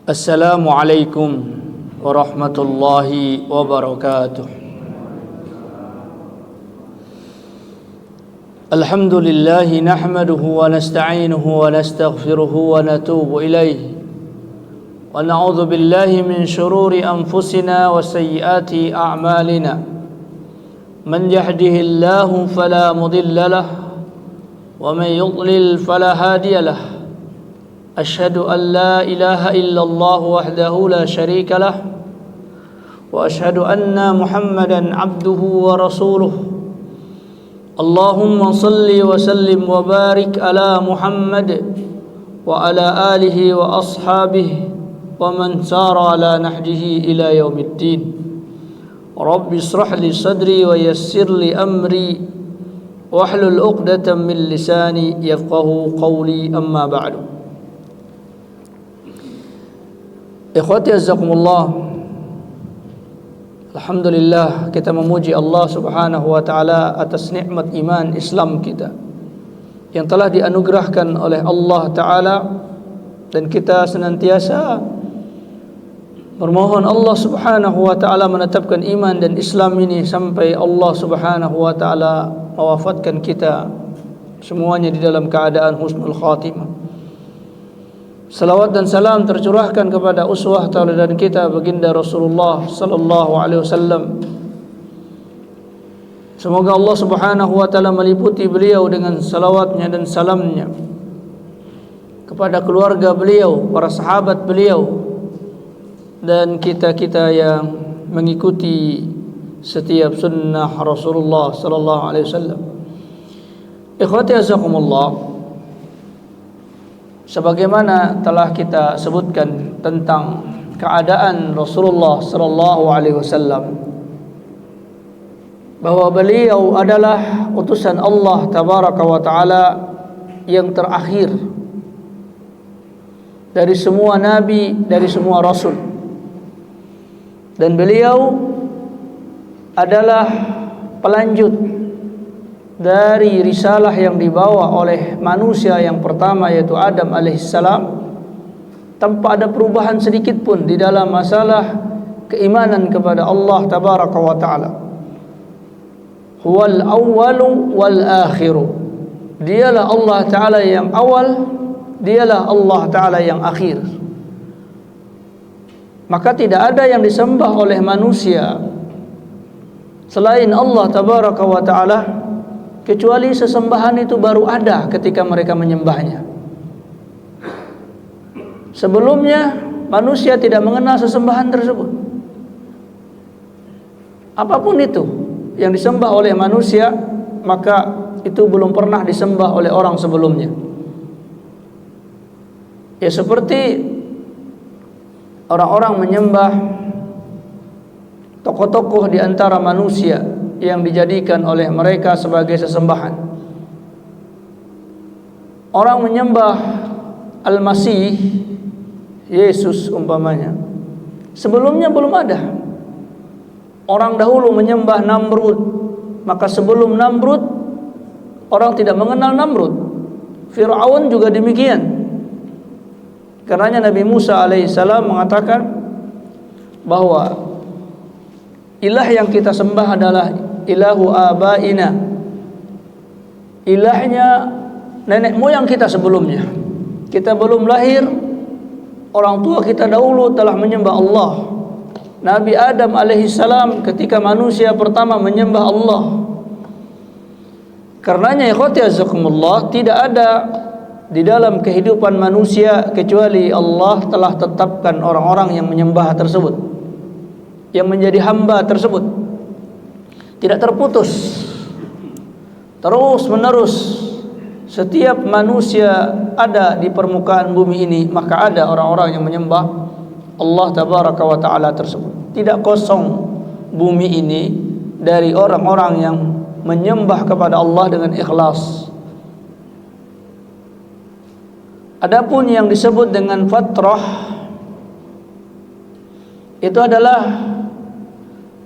Assalamualaikum warahmatullahi wabarakatuh. Alhamdulillahi nahmaduhu wa nasta'inuhu wa nastaghfiruhu wa natubu ilayhi wa na'udzu billahi min shururi anfusina wa sayyiati a'malina. Man yahdihillahu fala mudilla lahu wa man yudlil fala hadiya lahu. أشهد أن لا إله إلا الله وحده لا شريك له وأشهد أن محمدا عبده ورسوله. اللهم صل وسلم وبارك على محمد وعلى آله وأصحابه ومن سار على نهجه إلى يوم الدين. رب اشرح لي صدري ويسر لي أمري واحلل عقدة من لساني يفقهوا قولي. أما بعد. Ikhwati azzakumullah, alhamdulillah kita memuji Allah subhanahu wa ta'ala atas nikmat iman Islam kita yang telah dianugerahkan oleh Allah ta'ala, dan kita senantiasa bermohon Allah subhanahu wa ta'ala menetapkan iman dan Islam ini sampai Allah subhanahu wa ta'ala mewafatkan kita semuanya di dalam keadaan husnul khatimah. Salawat dan salam tercurahkan kepada uswah tauladan kita baginda Rasulullah sallallahu alaihi wasallam. Semoga Allah Subhanahu wa taala meliputi beliau dengan salawatnya dan salamnya kepada keluarga beliau, para sahabat beliau, dan kita-kita yang mengikuti setiap sunnah Rasulullah sallallahu alaihi wasallam. Ikhwati azakumullah, sebagaimana telah kita sebutkan tentang keadaan Rasulullah sallallahu alaihi wasallam, bahwa beliau adalah utusan Allah tabaraka wa taala yang terakhir dari semua nabi, dari semua rasul, dan beliau adalah pelanjut dari risalah yang dibawa oleh manusia yang pertama, yaitu Adam alaihissalam, tanpa ada perubahan sedikit pun di dalam masalah keimanan kepada Allah tabaraka wa ta'ala. Huwal awwalu wal akhiru, dialah Allah ta'ala yang awal, dialah Allah ta'ala yang akhir. Maka tidak ada yang disembah oleh manusia selain Allah tabaraka wa ta'ala, kecuali sesembahan itu baru ada ketika mereka menyembahnya. Sebelumnya manusia tidak mengenal sesembahan tersebut. Apapun itu yang disembah oleh manusia, maka itu belum pernah disembah oleh orang sebelumnya. Ya seperti orang-orang menyembah tokoh-tokoh di antara manusia yang dijadikan oleh mereka sebagai sesembahan. Orang menyembah Al-Masih, Yesus umpamanya, sebelumnya belum ada. Orang dahulu menyembah Namrud, maka sebelum Namrud orang tidak mengenal Namrud. Fir'aun juga demikian. Karenanya Nabi Musa alaihissalam mengatakan bahwa ilah yang kita sembah adalah ilahu abaina, ilahnya nenek moyang kita sebelumnya. Kita belum lahir, orang tua kita dahulu telah menyembah Allah. Nabi Adam alaihissalam ketika manusia pertama menyembah Allah. Karenanya ikhwati azakumullah, tidak ada di dalam kehidupan manusia kecuali Allah telah tetapkan orang-orang yang menyembah tersebut, yang menjadi hamba tersebut, tidak terputus, terus menerus. Setiap manusia ada di permukaan bumi ini, maka ada orang-orang yang menyembah Allah tabaraka wa ta'ala tersebut. Tidak kosong bumi ini dari orang-orang yang menyembah kepada Allah dengan ikhlas. Adapun yang disebut dengan fatrah, itu adalah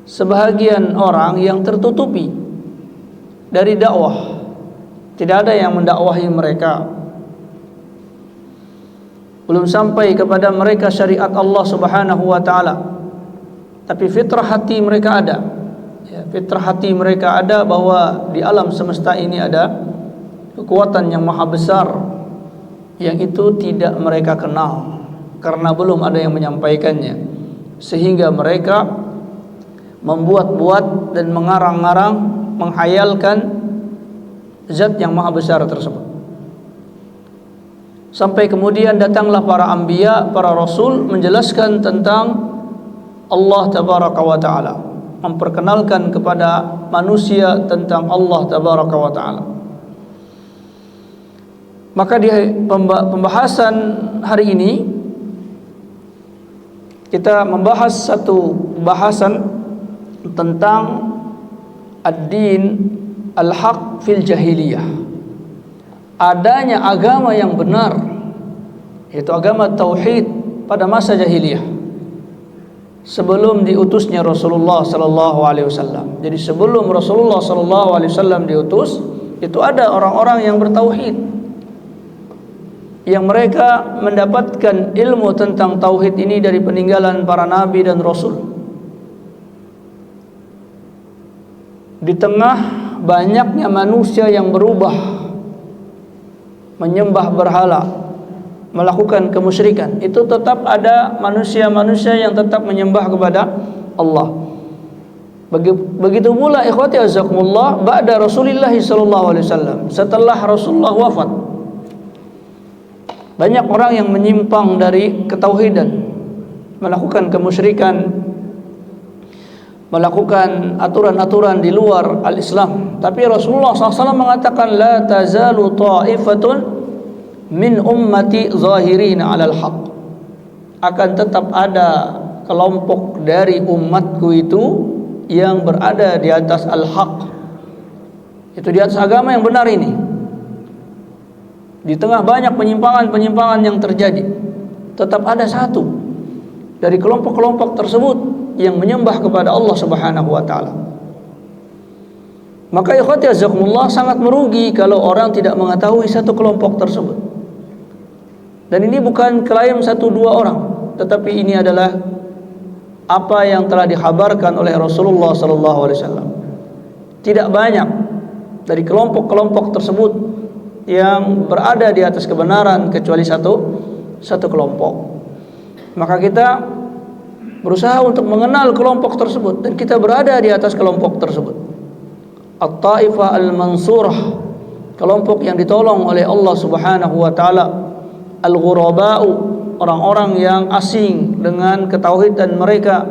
sebahagian orang yang tertutupi dari dakwah, tidak ada yang mendakwahi mereka. belum sampai kepada mereka syariat Allah Subhanahu wa taala. Tapi fitrah hati mereka ada. Ya, fitrah hati mereka ada bahwa di alam semesta ini ada kekuatan yang maha besar yang itu tidak mereka kenal karena belum ada yang menyampaikannya, sehingga mereka membuat-buat dan mengarang-arang, menghayalkan zat yang maha besar tersebut. Sampai kemudian datanglah para anbiya, para rasul menjelaskan tentang Allah tabaraka wa taala, memperkenalkan kepada manusia tentang Allah tabaraka wa taala. Maka di pembahasan hari ini kita membahas satu bahasan tentang ad-din al-haq fil jahiliyah. Adanya agama yang benar, yaitu agama tauhid pada masa jahiliyah, sebelum diutusnya Rasulullah sallallahu alaihi wasallam. Jadi sebelum Rasulullah sallallahu alaihi wasallam diutus, itu ada orang-orang yang bertauhid, yang mereka mendapatkan ilmu tentang tauhid ini dari peninggalan para nabi dan rasul. Di tengah banyaknya manusia yang berubah, menyembah berhala, melakukan kemusyrikan, itu tetap ada manusia-manusia yang tetap menyembah kepada Allah. Begitu pula ikhwati azakumullah ba'da Rasulullah sallallahu alaihi wasallam, setelah Rasulullah wafat, banyak orang yang menyimpang dari ketauhidan, melakukan kemusyrikan, melakukan aturan-aturan di luar al-Islam. Tapi Rasulullah SAW mengatakan, la tazalu ta'ifatun min ummati zahirina 'alal haq. Akan tetap ada kelompok dari umatku itu yang berada di atas al-haq, itu di atas agama yang benar ini. Di tengah banyak penyimpangan-penyimpangan yang terjadi, tetap ada satu dari kelompok-kelompok tersebut yang menyembah kepada Allah Subhanahu wa taala. Maka ikhwati azakumullah, sangat merugi kalau orang tidak mengetahui satu kelompok tersebut. Dan ini bukan klaim satu dua orang, tetapi ini adalah apa yang telah dikhabarkan oleh Rasulullah sallallahu alaihi wasallam. Tidak banyak dari kelompok-kelompok tersebut yang berada di atas kebenaran kecuali satu kelompok. Maka kita berusaha untuk mengenal kelompok tersebut, dan kita berada di atas kelompok tersebut. At-Taifah al-Mansurah, kelompok yang ditolong oleh Allah Subhanahu wa taala. Al-Ghuraba'u, orang-orang yang asing dengan ketauhidan mereka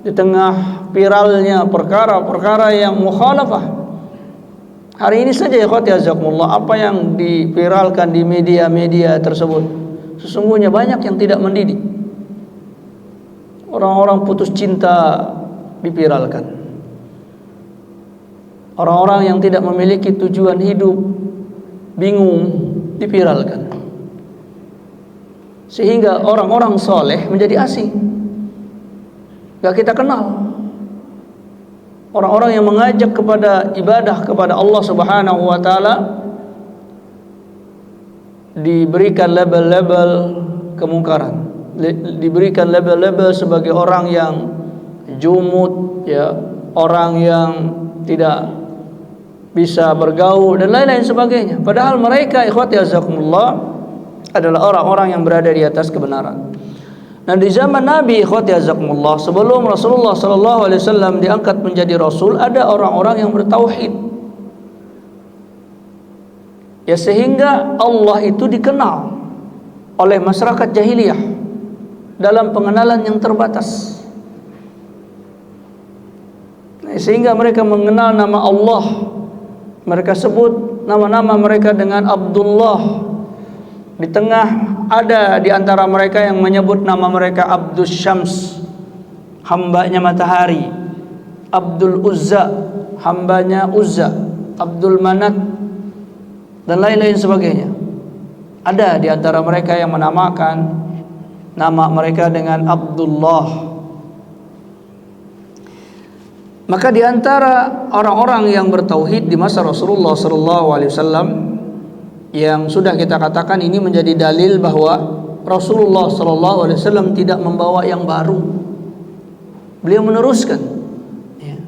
di tengah viralnya perkara-perkara yang mukhalafah. Hari ini saja ya ikhwati azakumullah, apa yang diviralkan di media-media tersebut sesungguhnya banyak yang tidak mendidik. Orang-orang putus cinta dipiralkan, orang-orang yang tidak memiliki tujuan hidup bingung dipiralkan, sehingga orang-orang soleh menjadi asing, gak kita kenal. Orang-orang yang mengajak kepada ibadah kepada Allah Subhanahu wa taala diberikan label-label kemungkaran, diberikan label-label sebagai orang yang jumud, ya, orang yang tidak bisa bergaul dan lain-lain sebagainya. Padahal mereka ikhwati azakumullah adalah orang-orang yang berada di atas kebenaran. Nah, di zaman Nabi ikhwati azakumullah, sebelum Rasulullah sallallahu alaihi wasallam diangkat menjadi rasul, ada orang-orang yang bertauhid. Ya, sehingga Allah itu dikenal oleh masyarakat jahiliyah dalam pengenalan yang terbatas. Sehingga mereka mengenal nama Allah, mereka sebut nama-nama mereka dengan Abdullah. Di tengah ada di antara mereka yang menyebut nama mereka Abdus Syams, hambanya matahari, Abdul Uzza, hambanya Uzza, Abdul Manat, dan lain-lain sebagainya. Ada di antara mereka yang menamakan nama mereka dengan Abdullah. Maka di antara orang-orang yang bertauhid di masa Rasulullah sallallahu alaihi wasallam, yang sudah kita katakan ini menjadi dalil bahwa Rasulullah sallallahu alaihi wasallam tidak membawa yang baru. Beliau meneruskan. Ya.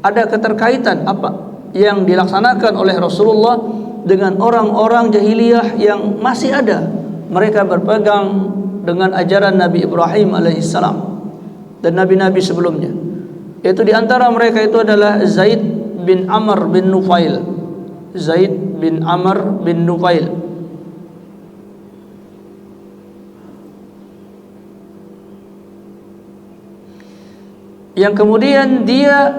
Ada keterkaitan apa yang dilaksanakan oleh Rasulullah dengan orang-orang jahiliyah yang masih ada. Mereka berpegang dengan ajaran Nabi Ibrahim alaihissalam dan nabi-nabi sebelumnya. Itu di antara mereka itu adalah Zaid bin Amr bin Nufail. Zaid bin Amr bin Nufail. Yang kemudian dia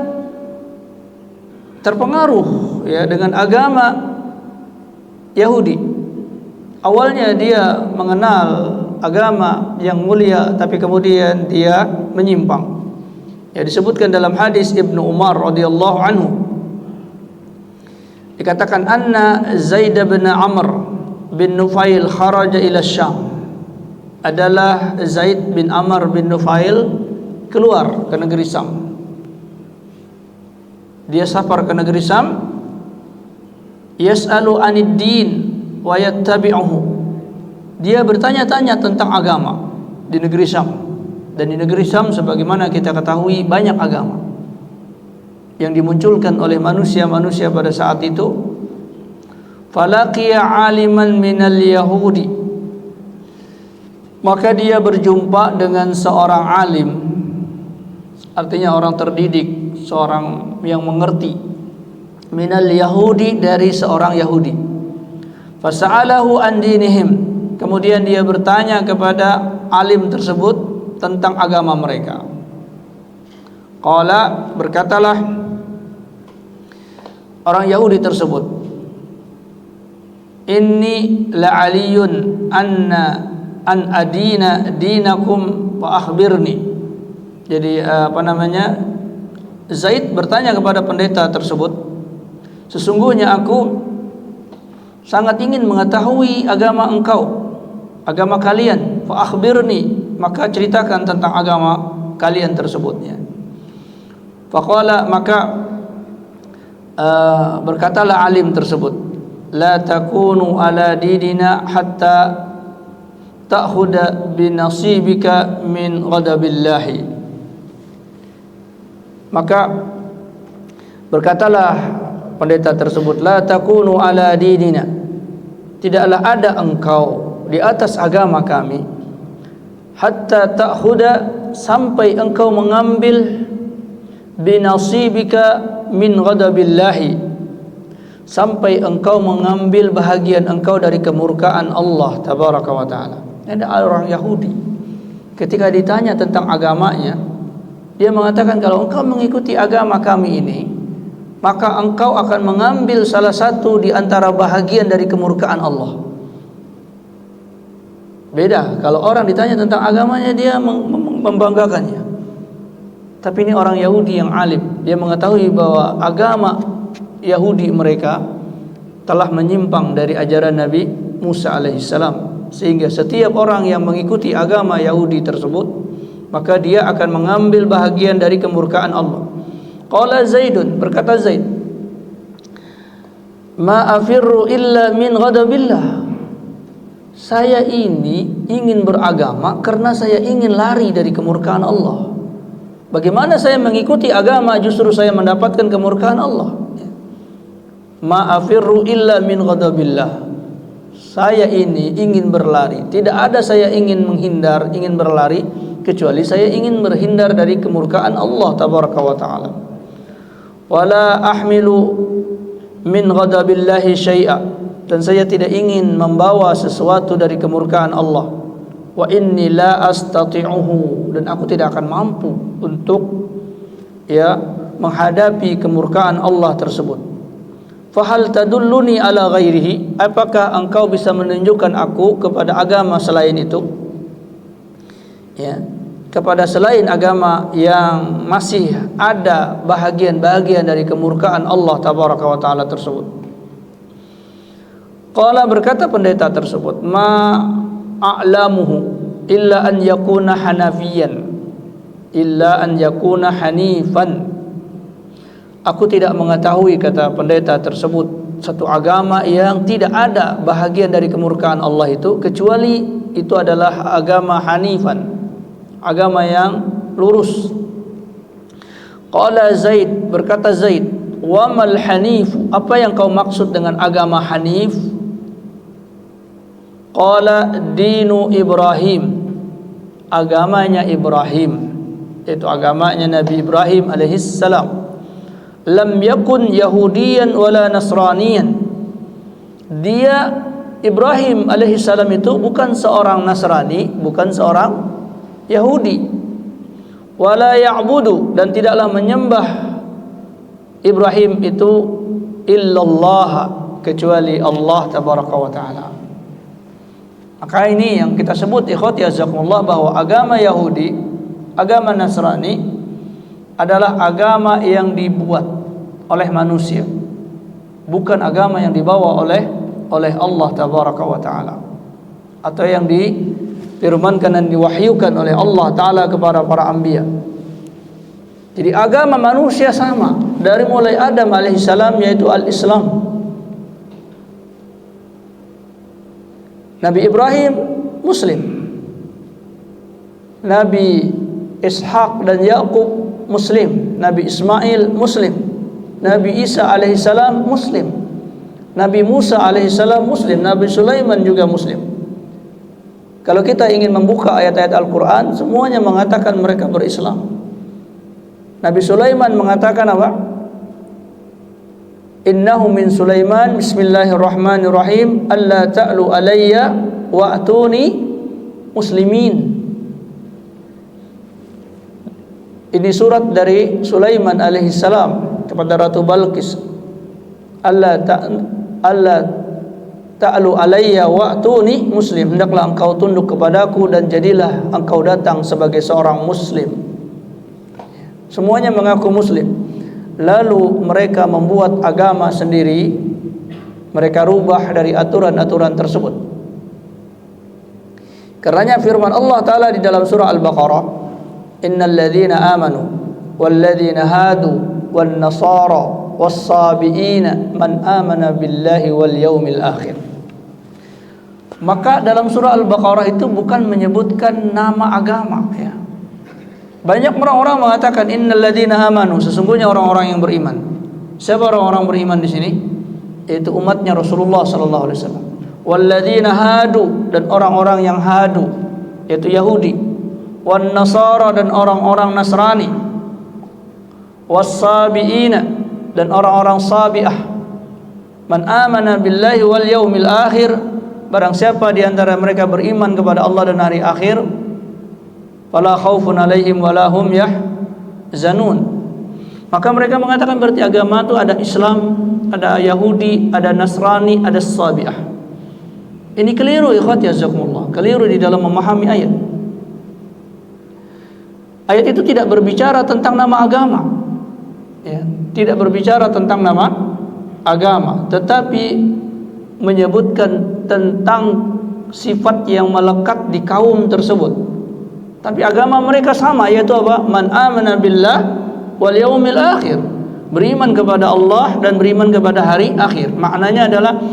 terpengaruh ya dengan agama Yahudi. Awalnya dia mengenal agama yang mulia, tapi kemudian dia menyimpang. Ya, disebutkan dalam hadis Ibnu Umar radhiyallahu anhu, dikatakan anna Zaid bin Amr bin Nufail kharaja ila Syam. Adalah Zaid bin Amr bin Nufail keluar ke negeri Syam. Dia safar ke negeri Syam, yas'alu 'anid din wa yattabi'uhu. Dia bertanya-tanya tentang agama di negeri Syam. Dan di negeri Syam sebagaimana kita ketahui banyak agama yang dimunculkan oleh manusia-manusia pada saat itu. Falaqiya 'aliman minal yahudi. Maka dia berjumpa dengan seorang alim, artinya orang terdidik, seorang yang mengerti, minal yahudi, dari seorang Yahudi. Fasa'alahu an dinihim. Kemudian dia bertanya kepada alim tersebut tentang agama mereka. Qala, berkatalah orang Yahudi tersebut, inni la'aliyun an adina dinakum wa akhbirni. Jadi Zaid bertanya kepada pendeta tersebut, sesungguhnya aku sangat ingin mengetahui agama engkau, agama kalian. Fa akhbirni, maka ceritakan tentang agama kalian tersebutnya. Faqala, maka berkatalah alim tersebut, la takunu ala dinina hatta ta'khuda binasibika min ghadabillahi. Maka berkatalah pendeta tersebut, la takunu ala dinina, tidaklah ada engkau di atas agama kami, hatta ta'khuda, sampai engkau mengambil, binasibika min ghadabillahi, sampai engkau mengambil bahagian engkau dari kemurkaan Allah tabaraka wa taala. Ada orang Yahudi ketika ditanya tentang agamanya, dia mengatakan, kalau engkau mengikuti agama kami ini, maka engkau akan mengambil salah satu di antara bahagian dari kemurkaan Allah. Beda kalau orang ditanya tentang agamanya, dia membanggakannya. Tapi ini orang Yahudi yang alim, dia mengetahui bahwa agama Yahudi mereka telah menyimpang dari ajaran Nabi Musa alaihissalam, sehingga setiap orang yang mengikuti agama Yahudi tersebut, maka dia akan mengambil bahagian dari kemurkaan Allah. Qala Zaidun, berkata Zaid, ma afirru illa min ghadabillah. Saya ini ingin beragama karena saya ingin lari dari kemurkaan Allah. Bagaimana saya mengikuti agama justru saya mendapatkan kemurkaan Allah? Ma afirru illa min ghadabillah. Saya ini ingin berlari, tidak ada saya ingin menghindar, ingin berlari, kecuali saya ingin berhindar dari kemurkaan Allah tabaraka wa taala. Wala ahmilu min ghadabillahi syai'a, dan saya tidak ingin membawa sesuatu dari kemurkaan Allah. Wa inni la astati'uhu, dan aku tidak akan mampu untuk menghadapi kemurkaan Allah tersebut. Fahal tadulluni ala ghairihi, apakah engkau bisa menunjukkan aku kepada agama selain itu? Ya, kepada selain agama yang masih ada bahagian-bahagian dari kemurkaan Allah tabaraka wa taala tersebut. Qala, berkata pendeta tersebut, ma a'lamuhu illa an yakuna hanafiyan, illa an yakuna hanifan. Aku tidak mengetahui, kata pendeta tersebut, satu agama yang tidak ada bahagian dari kemurkaan Allah itu kecuali itu adalah agama hanifan, agama yang lurus. Qala Zaid, berkata Zaid, wa mal hanif, apa yang kau maksud dengan agama hanif? Qala dinu Ibrahim, agamanya Ibrahim, yaitu agamanya Nabi Ibrahim alaihis salam. Lam yakun yahudiyan wala nasraniyan, dia Ibrahim alaihis salam itu bukan seorang Nasrani, bukan seorang Yahudi. Wala ya'budu, dan tidaklah menyembah Ibrahim itu illallah, kecuali Allah tabaraka wa taala. Maka ini yang kita sebut ikhwati azakumullah, bahwa agama Yahudi, agama Nasrani adalah agama yang dibuat oleh manusia, bukan agama yang dibawa oleh Allah tabaraka wa taala, atau yang difirmankan dan diwahyukan oleh Allah taala kepada para anbiya. Jadi agama manusia sama dari mulai Adam alaihissalam, yaitu al-Islam. Nabi Ibrahim Muslim, Nabi Ishaq dan Yakub Muslim, Nabi Ismail Muslim, Nabi Isa alaihissalam Muslim, Nabi Musa alaihissalam Muslim, Nabi Sulaiman juga Muslim. Kalau kita ingin membuka ayat-ayat Al-Quran, semuanya mengatakan mereka berislam. Nabi Sulaiman mengatakan apa? Innahu min Sulaiman, bismillahirrahmanirrahim, alla ta'lu alayya wa'tuni muslimin. Ini surat dari Sulaiman alaihissalam kepada Ratu Balqis. Allah ta'lu alayya wa'tuni muslim, hendaklah engkau tunduk kepadaku dan jadilah engkau datang sebagai seorang muslim. Semuanya mengaku muslim. Lalu mereka membuat agama sendiri, mereka rubah dari aturan-aturan tersebut. Karenanya firman Allah Ta'ala di dalam surah Al-Baqarah, innal ladzina amanu wal ladzina hadu wan nasara was sabiina man amana billahi wal yaumil akhir. Maka dalam surah Al-Baqarah itu bukan menyebutkan nama agama, ya. Banyak orang-orang mengatakan innal ladzina amanu, sesungguhnya orang-orang yang beriman. Siapa orang-orang beriman di sini? Yaitu umatnya Rasulullah sallallahu alaihi wasallam. Wal ladzina hadu, dan orang-orang yang hadu, yaitu Yahudi. Wan nasara, dan orang-orang Nasrani. Was sabiina, dan orang-orang Sabi'ah. Man amana billahi wal yaumil akhir, barang siapa di antara mereka beriman kepada Allah dan hari akhir, fala khaufun alaihim wala hum yahzanun. Maka mereka mengatakan berarti agama itu ada Islam, ada Yahudi, ada Nasrani, ada Sabi'ah. Ini keliru ikhwati jazakumullah, keliru di dalam memahami ayat. Ayat itu tidak berbicara tentang nama agama, ya, tidak berbicara tentang nama agama, tetapi menyebutkan tentang sifat yang melekat di kaum tersebut. Tapi agama mereka sama, yaitu apa? Man amana billah wal yaumil akhir, beriman kepada Allah dan beriman kepada hari akhir. Maknanya adalah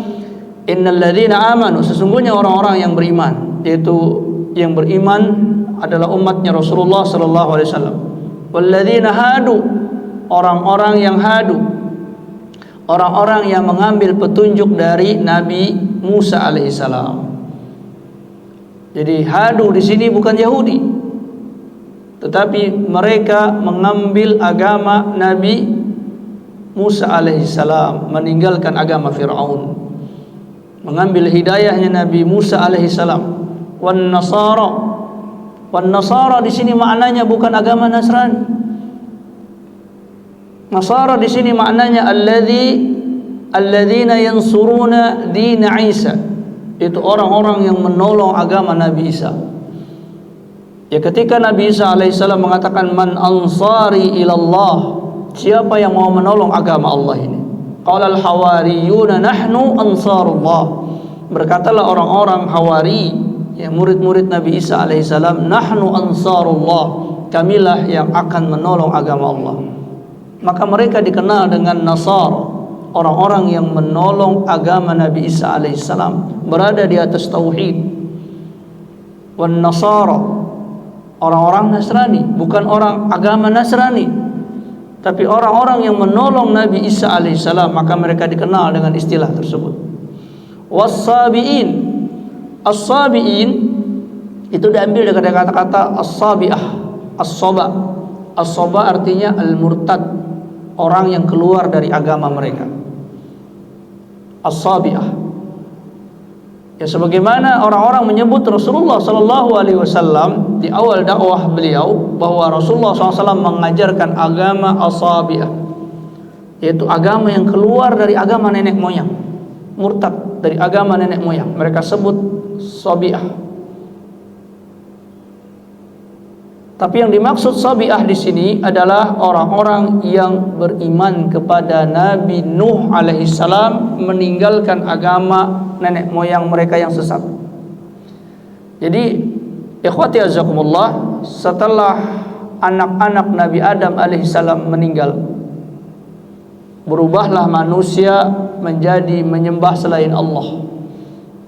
innal ladzina amanu, sesungguhnya orang-orang yang beriman, yaitu yang beriman adalah umatnya Rasulullah sallallahu alaihi wasallam. Wal ladzina hadu, orang-orang yang hadu, orang-orang yang mengambil petunjuk dari Nabi Musa alaihissalam. Jadi hadu di sini bukan Yahudi, tetapi mereka mengambil agama Nabi Musa alaihissalam, meninggalkan agama Fir'aun, mengambil hidayahnya Nabi Musa alaihissalam. Wan Nasara di sini maknanya bukan agama Nasrani. Nasara di sini maknanya alladzina yansuruna din Isa, itu orang-orang yang menolong agama Nabi Isa. Ya, ketika Nabi Isa alaihissalam mengatakan man ansari ilallah, siapa yang mau menolong agama Allah ini? Qala al-hawariyuna nahnu ansarullah, berkatalah orang-orang Hawari, ya, murid-murid Nabi Isa alaihissalam, nahnu ansarullah, kamilah yang akan menolong agama Allah. Maka mereka dikenal dengan Nasara, orang-orang yang menolong agama Nabi Isa alaihissalam, berada di atas tauhid. Wan Nasara, orang-orang Nasrani, bukan orang agama Nasrani, tapi orang-orang yang menolong Nabi Isa alaihissalam, maka mereka dikenal dengan istilah tersebut. Was-sabiin, as-sabiin itu diambil dari kata-kata as-sabiah, as-saba. As-saba artinya al-murtad, orang yang keluar dari agama mereka. As-sabiah. Ya, sebagaimana orang-orang menyebut Rasulullah sallallahu alaihi wasallam di awal dakwah beliau bahwa Rasulullah SAW mengajarkan agama as-sabiah, yaitu agama yang keluar dari agama nenek moyang, murtad dari agama nenek moyang. Mereka sebut sabiah. Tapi yang dimaksud sabiah di sini adalah orang-orang yang beriman kepada Nabi Nuh alaihissalam, meninggalkan agama nenek moyang mereka yang sesat. Jadi, ikhwati azakumullah, setelah anak-anak Nabi Adam alaihissalam meninggal, berubahlah manusia menjadi menyembah selain Allah.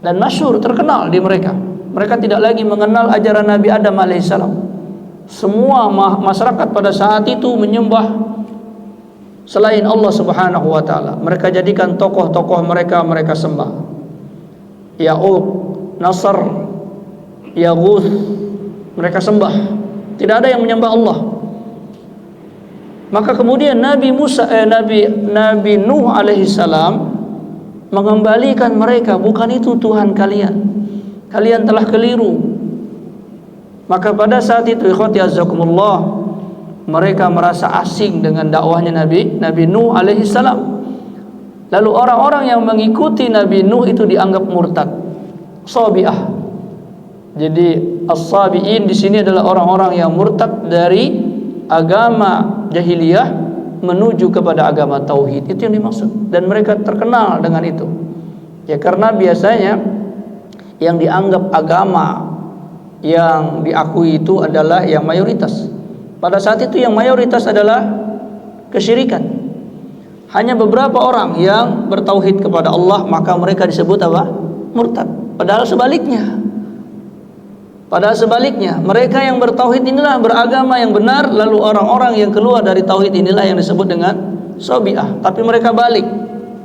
Dan masyhur, terkenal di mereka. Mereka tidak lagi mengenal ajaran Nabi Adam alaihissalam. Semua masyarakat pada saat itu menyembah selain Allah Subhanahu wa taala. Mereka jadikan tokoh-tokoh mereka sembah. Ya'uq, Nasr, Yaghuth, mereka sembah. Tidak ada yang menyembah Allah. Maka kemudian Nabi Nuh alaihissalam mengembalikan mereka, bukan itu Tuhan kalian. Kalian telah keliru. Maka pada saat itu, ikhwati azzakumullah, mereka merasa asing dengan dakwahnya Nabi Nuh alaihissalam. Lalu orang-orang yang mengikuti Nabi Nuh itu dianggap murtad, sabiah. Jadi as-sabiin di sini adalah orang-orang yang murtad dari agama jahiliyah menuju kepada agama tauhid. Itu yang dimaksud. Dan mereka terkenal dengan itu. Ya, karena biasanya yang dianggap agama yang diakui itu adalah yang mayoritas. Pada saat itu yang mayoritas adalah kesyirikan. Hanya beberapa orang yang bertauhid kepada Allah, maka mereka disebut apa? Murtad. Padahal sebaliknya, mereka yang bertauhid inilah beragama yang benar, lalu orang-orang yang keluar dari tauhid inilah yang disebut dengan sabiah. Tapi mereka balik,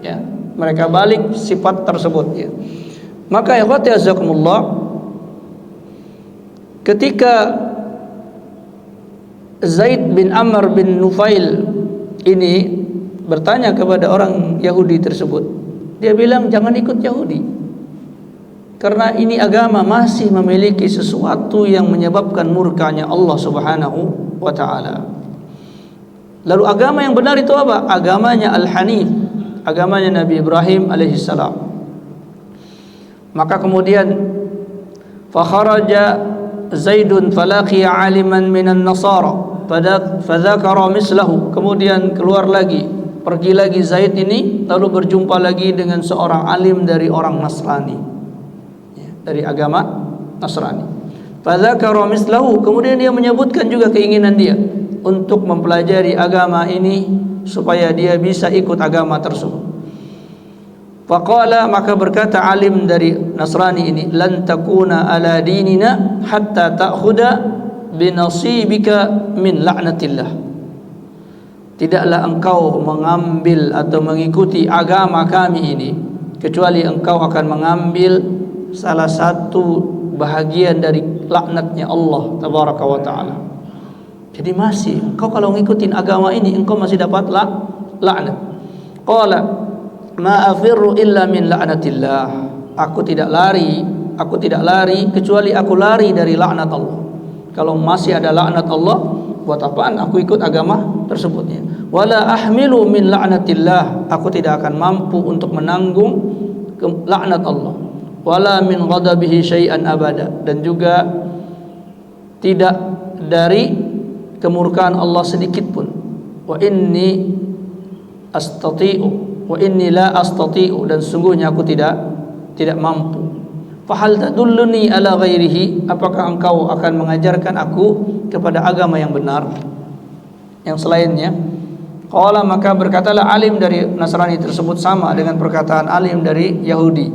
ya. Mereka balik sifat tersebut, ya. Maka ikhwati azakumullah, ketika Zaid bin Amr bin Nufail ini bertanya kepada orang Yahudi tersebut, dia bilang jangan ikut Yahudi, karena ini agama masih memiliki sesuatu yang menyebabkan murkanya Allah Subhanahu wa ta'ala. Lalu agama yang benar itu apa? Agamanya Al-Hanif, agamanya Nabi Ibrahim alaihissalam. Maka kemudian fakharaja Zaidun falaqiya aliman minan nasara fadzakara mislahu. Kemudian keluar lagi, pergi lagi Zaid ini, lalu berjumpa lagi dengan seorang alim dari orang Nasrani, ya, dari agama Nasrani. Fadzakara mislahu, kemudian dia menyebutkan juga keinginan dia untuk mempelajari agama ini supaya dia bisa ikut agama tersebut. Faqala, maka berkata alim dari Nasrani ini, lan takuna ala dinina hatta ta'khuda binasibika min la'natillah. Tidaklah engkau mengambil atau mengikuti agama kami ini kecuali engkau akan mengambil salah satu bahagian dari laknatnya Allah tabaraka wa ta'ala. Jadi masih engkau kalau ngikutin agama ini engkau masih dapat laknat. Qala ma afirru illa min la'natillah. Aku tidak lari kecuali aku lari dari laknat Allah. Kalau masih ada laknat Allah, buat apaan aku ikut agama tersebutnya? Wala ahmilu min la'natillah. Aku tidak akan mampu untuk menanggung laknat Allah. Wala min ghadabihi syai'an abada. Dan juga tidak dari kemurkaan Allah sedikit pun. Wa inni astati'u wa inni la astati'u, dan sungguhnya aku tidak mampu. Fahal tadulluni ala ghairihi, apakah engkau akan mengajarkan aku kepada agama yang benar yang selainnya? Qala, maka berkatalah alim dari Nasrani tersebut sama dengan perkataan alim dari Yahudi.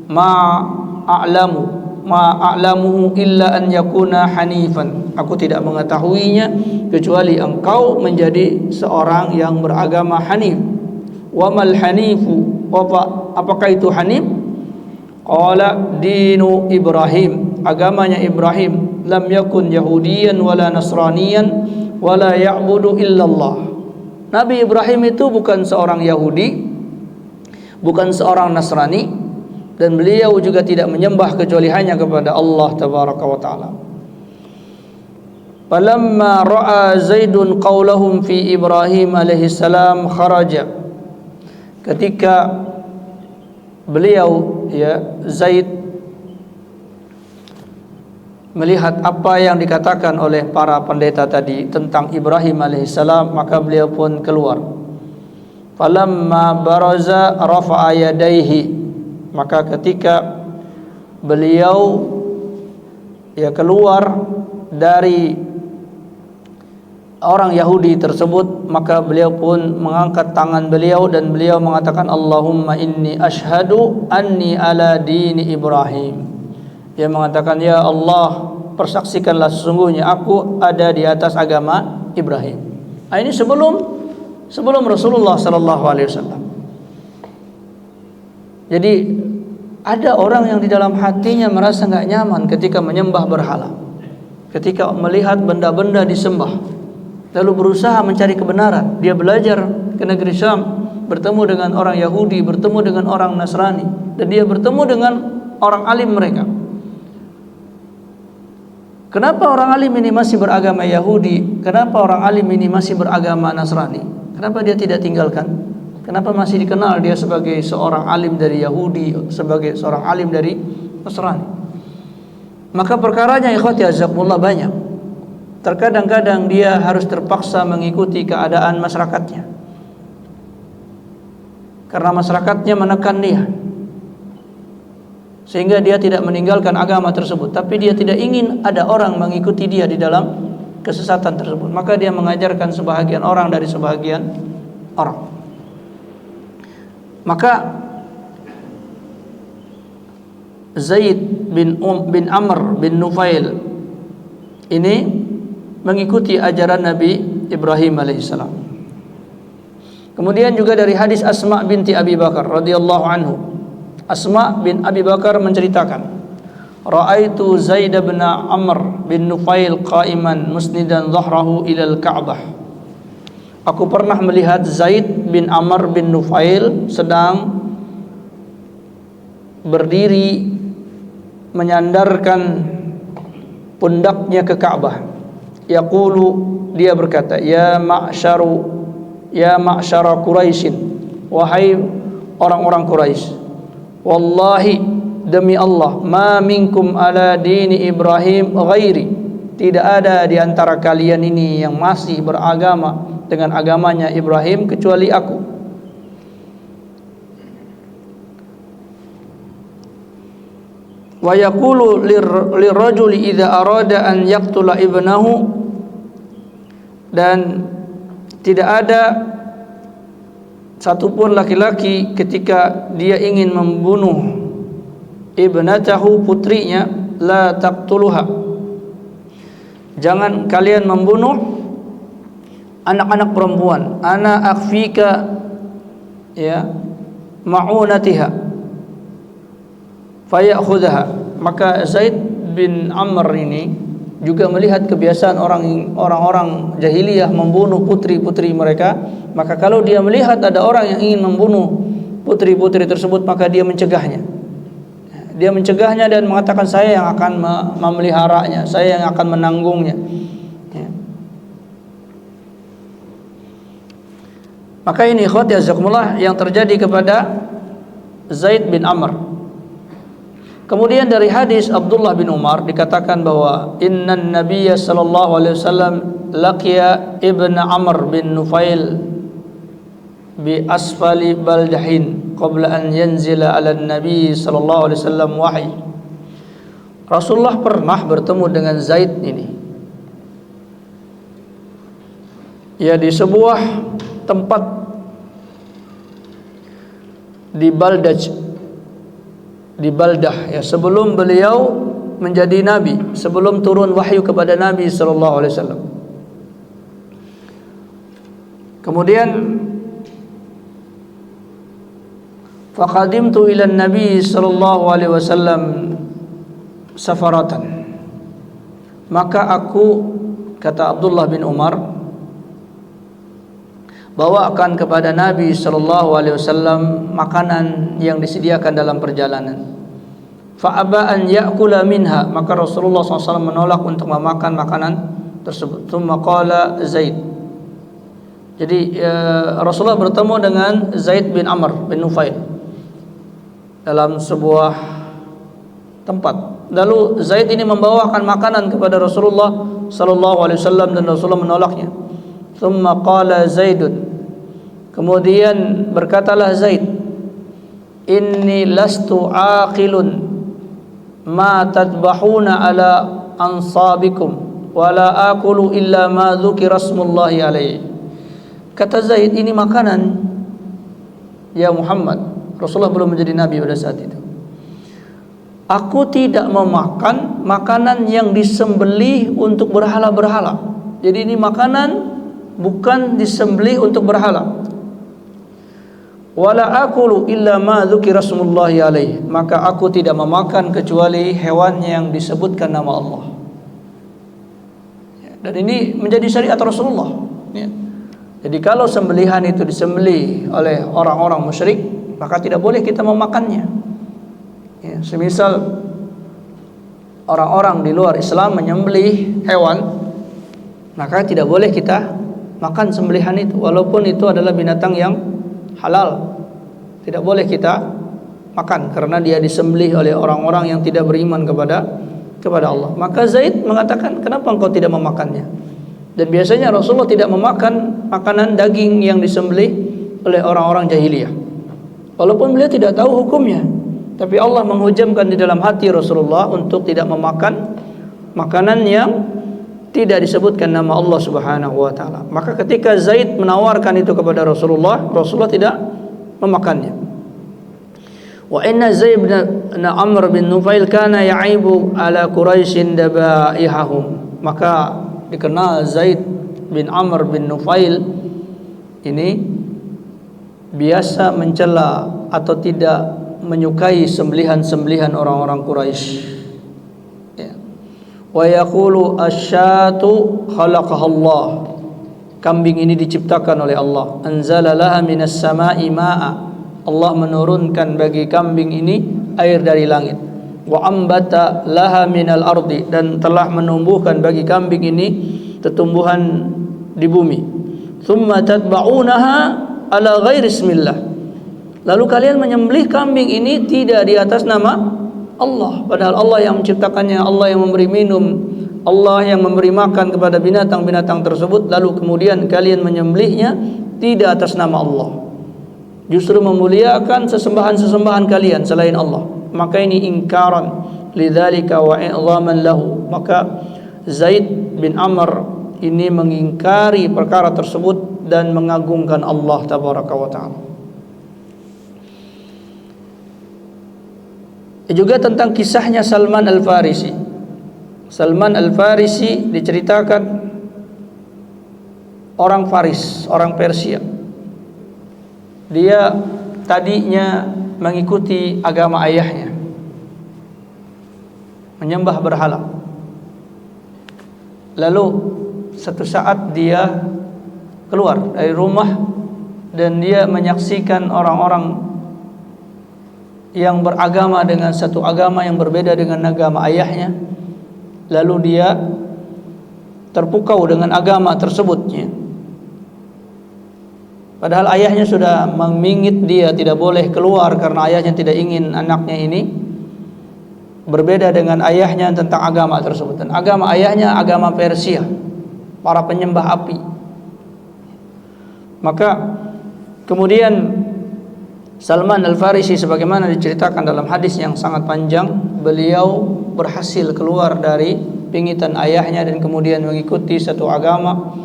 Ma a'lamuhu illa an yakuna hanifan. Aku tidak mengetahuinya kecuali engkau menjadi seorang yang beragama hanif. Wa mal hanifu, apakah itu hanif? Qala dinu Ibrahim, agamanya Ibrahim. Lam yakun yahudiyan wala nasraniyan wala ya'budu illallah. Nabi Ibrahim itu bukan seorang Yahudi, bukan seorang Nasrani, dan beliau juga tidak menyembah kecuali hanya kepada Allah tabaraka wa taala. Falamma ra'a Zaidun qaulahum fi Ibrahim alaihi salam kharaja. Ketika beliau, ya, Zaid melihat apa yang dikatakan oleh para pendeta tadi tentang Ibrahim alaihissalam, maka beliau pun keluar. Falamma baraza rafa'a yadayhi, maka ketika beliau, ya, keluar dari orang Yahudi tersebut, maka beliau pun mengangkat tangan beliau dan beliau mengatakan, Allahumma inni ashhadu anni ala dini Ibrahim. Dia mengatakan, ya Allah, persaksikanlah sesungguhnya aku ada di atas agama Ibrahim. Ini sebelum Rasulullah sallallahu alaihi wasallam. Jadi ada orang yang di dalam hatinya merasa enggak nyaman ketika menyembah berhala, ketika melihat benda-benda disembah, lalu berusaha mencari kebenaran. Dia belajar ke negeri Syam, bertemu dengan orang Yahudi, bertemu dengan orang Nasrani, dan dia bertemu dengan orang alim mereka. Kenapa orang alim ini masih beragama Yahudi? Kenapa orang alim ini masih beragama Nasrani? Kenapa dia tidak tinggalkan? Kenapa masih dikenal dia sebagai seorang alim dari Yahudi, sebagai seorang alim dari Nasrani? Maka perkaranya, ikhwati azakumullah, banyak. Terkadang-kadang dia harus terpaksa mengikuti keadaan masyarakatnya, karena masyarakatnya menekan dia, sehingga dia tidak meninggalkan agama tersebut. Tapi dia tidak ingin ada orang mengikuti dia di dalam kesesatan tersebut, maka dia mengajarkan sebahagian orang dari sebahagian orang. Maka Zaid bin Amr bin Nufail ini mengikuti ajaran Nabi Ibrahim alaihissalam. Kemudian juga dari hadis Asma binti Abi Bakar radhiyallahu anhu, Asma bin Abi Bakar menceritakan, Ra'aitu Zaid bin Amr bin Nufail qa'iman musnidan dhahrahu ilal Ka'bah. Aku pernah melihat Zaid bin Amr bin Nufail sedang berdiri menyandarkan pundaknya ke Ka'bah. Yaqulu, dia berkata, ya ma'syara Quraisyin, wahai orang-orang Quraisy, wallahi, demi Allah, ma minkum ala dini Ibrahim ghairi, tidak ada di antara kalian ini yang masih beragama dengan agamanya Ibrahim kecuali aku. Wa yaqulu lirrajuli idza arada an yaqtula ibnahu, dan tidak ada satupun laki-laki ketika dia ingin membunuh ibnatahu, putrinya, la taqtuluha, jangan kalian membunuh anak-anak perempuan. Ana akhfika, ya, ma'unatiha fayakhudha. Maka Zaid bin Amr ini juga melihat kebiasaan orang-orang jahiliyah membunuh putri-putri mereka. Maka kalau dia melihat ada orang yang ingin membunuh putri-putri tersebut, maka dia mencegahnya. Dia mencegahnya dan mengatakan, saya yang akan memeliharanya, saya yang akan menanggungnya. Maka ini ikhwati azakumullah yang terjadi kepada Zaid bin Amr. Kemudian dari hadis Abdullah bin Umar dikatakan bahwa innan nabiyya sallallahu alaihi wasallam laqiya ibn Amr bin Nufail bi asfali baldahin qabla an yanzila ala nabi sallallahu alaihi wasallam wahyi. Rasulullah pernah bertemu dengan Zaid ini, ya, di sebuah tempat di Baldah ya, sebelum beliau menjadi nabi, sebelum turun wahyu kepada Nabi sallallahu alaihi wasallam. Kemudian faqadimtu ila Nabi sallallahu alaihi wasallam safaratan. Maka aku, kata Abdullah bin Umar, bawakan kepada Nabi sallallahu alaihi wasallam makanan yang disediakan dalam perjalanan. Fa aba an ya'kula minha, maka Rasulullah SAW menolak untuk memakan makanan tersebut. Tsumma qala Zaid. Jadi Rasulullah bertemu dengan Zaid bin Amr bin Nufail dalam sebuah tempat. Lalu Zaid ini membawakan makanan kepada Rasulullah sallallahu alaihi wasallam dan Rasulullah menolaknya. Tsumma qala Zaidun, kemudian berkatalah Zaid, inni lastu aqilun ma tadbahuna ala ansabikum wala akulu illa ma dzukira rasmullahi alaihi. Kata Zaid, ini makanan ya Muhammad. Rasulullah belum menjadi nabi pada saat itu. Aku tidak memakan makanan yang disembelih untuk berhala-berhala. Jadi ini makanan bukan disembelih untuk berhala. Wala akulu illa ma dzukira rasmullahi alaihi, maka aku tidak memakan kecuali hewan yang disebutkan nama Allah. Dan ini menjadi syariat Rasulullah. Jadi kalau sembelihan itu disembelih oleh orang-orang musyrik, maka tidak boleh kita memakannya. Semisal orang-orang di luar Islam menyembelih hewan, maka tidak boleh kita makan sembelihan itu, walaupun itu adalah binatang yang halal. Tidak boleh kita makan karena dia disembelih oleh orang-orang yang tidak beriman kepada Allah. Maka Zaid mengatakan, kenapa engkau tidak memakannya? Dan biasanya Rasulullah tidak memakan makanan daging yang disembelih oleh orang-orang jahiliyah, walaupun beliau tidak tahu hukumnya. Tapi Allah menghujamkan di dalam hati Rasulullah untuk tidak memakan makanan yang tidak disebutkan nama Allah Subhanahu wa taala. Maka ketika Zaid menawarkan itu kepada Rasulullah, Rasulullah tidak memakannya. Wa inna Zaid bin Amr bin Nufail kana ya'ibu ala Quraisyin dabaihahum. Maka dikenal Zaid bin Amr bin Nufail ini biasa mencela atau tidak menyukai sembelihan-sembelihan orang-orang Quraisy. Wa yaqulu asyatu khalaqaha Allah, kambing ini diciptakan oleh Allah. Anzala laha minas sama'i ma'a, Allah menurunkan bagi kambing ini air dari langit. Wa ambata laha minal ardi, dan telah menumbuhkan bagi kambing ini tumbuhan di bumi. Thumma tatba'unaha ala ghairi ismillah, lalu kalian menyembelih kambing ini tidak di atas nama Allah, padahal Allah yang menciptakannya, Allah yang memberi minum, Allah yang memberi makan kepada binatang-binatang tersebut. Lalu kemudian kalian menyembelihnya tidak atas nama Allah, justru memuliakan sesembahan-sesembahan kalian selain Allah. Maka ini ingkaran lidzalika wa i'zaman lahu. Maka Zaid bin Amr ini mengingkari perkara tersebut dan mengagungkan Allah tabaraka wa taala. Juga tentang kisahnya Salman Al-Farisi. Salman Al-Farisi diceritakan orang Faris, orang Persia. Dia tadinya mengikuti agama ayahnya, menyembah berhala. Lalu satu saat dia keluar dari rumah dan dia menyaksikan orang-orang yang beragama dengan satu agama yang berbeda dengan agama ayahnya. Lalu dia terpukau dengan agama tersebutnya, padahal ayahnya sudah memingit dia tidak boleh keluar karena ayahnya tidak ingin anaknya ini berbeda dengan ayahnya tentang agama tersebut. Dan agama ayahnya agama Persia, para penyembah api. Maka kemudian Salman Al-Farisi, sebagaimana diceritakan dalam hadis yang sangat panjang, beliau berhasil keluar dari pingitan ayahnya dan kemudian mengikuti satu agama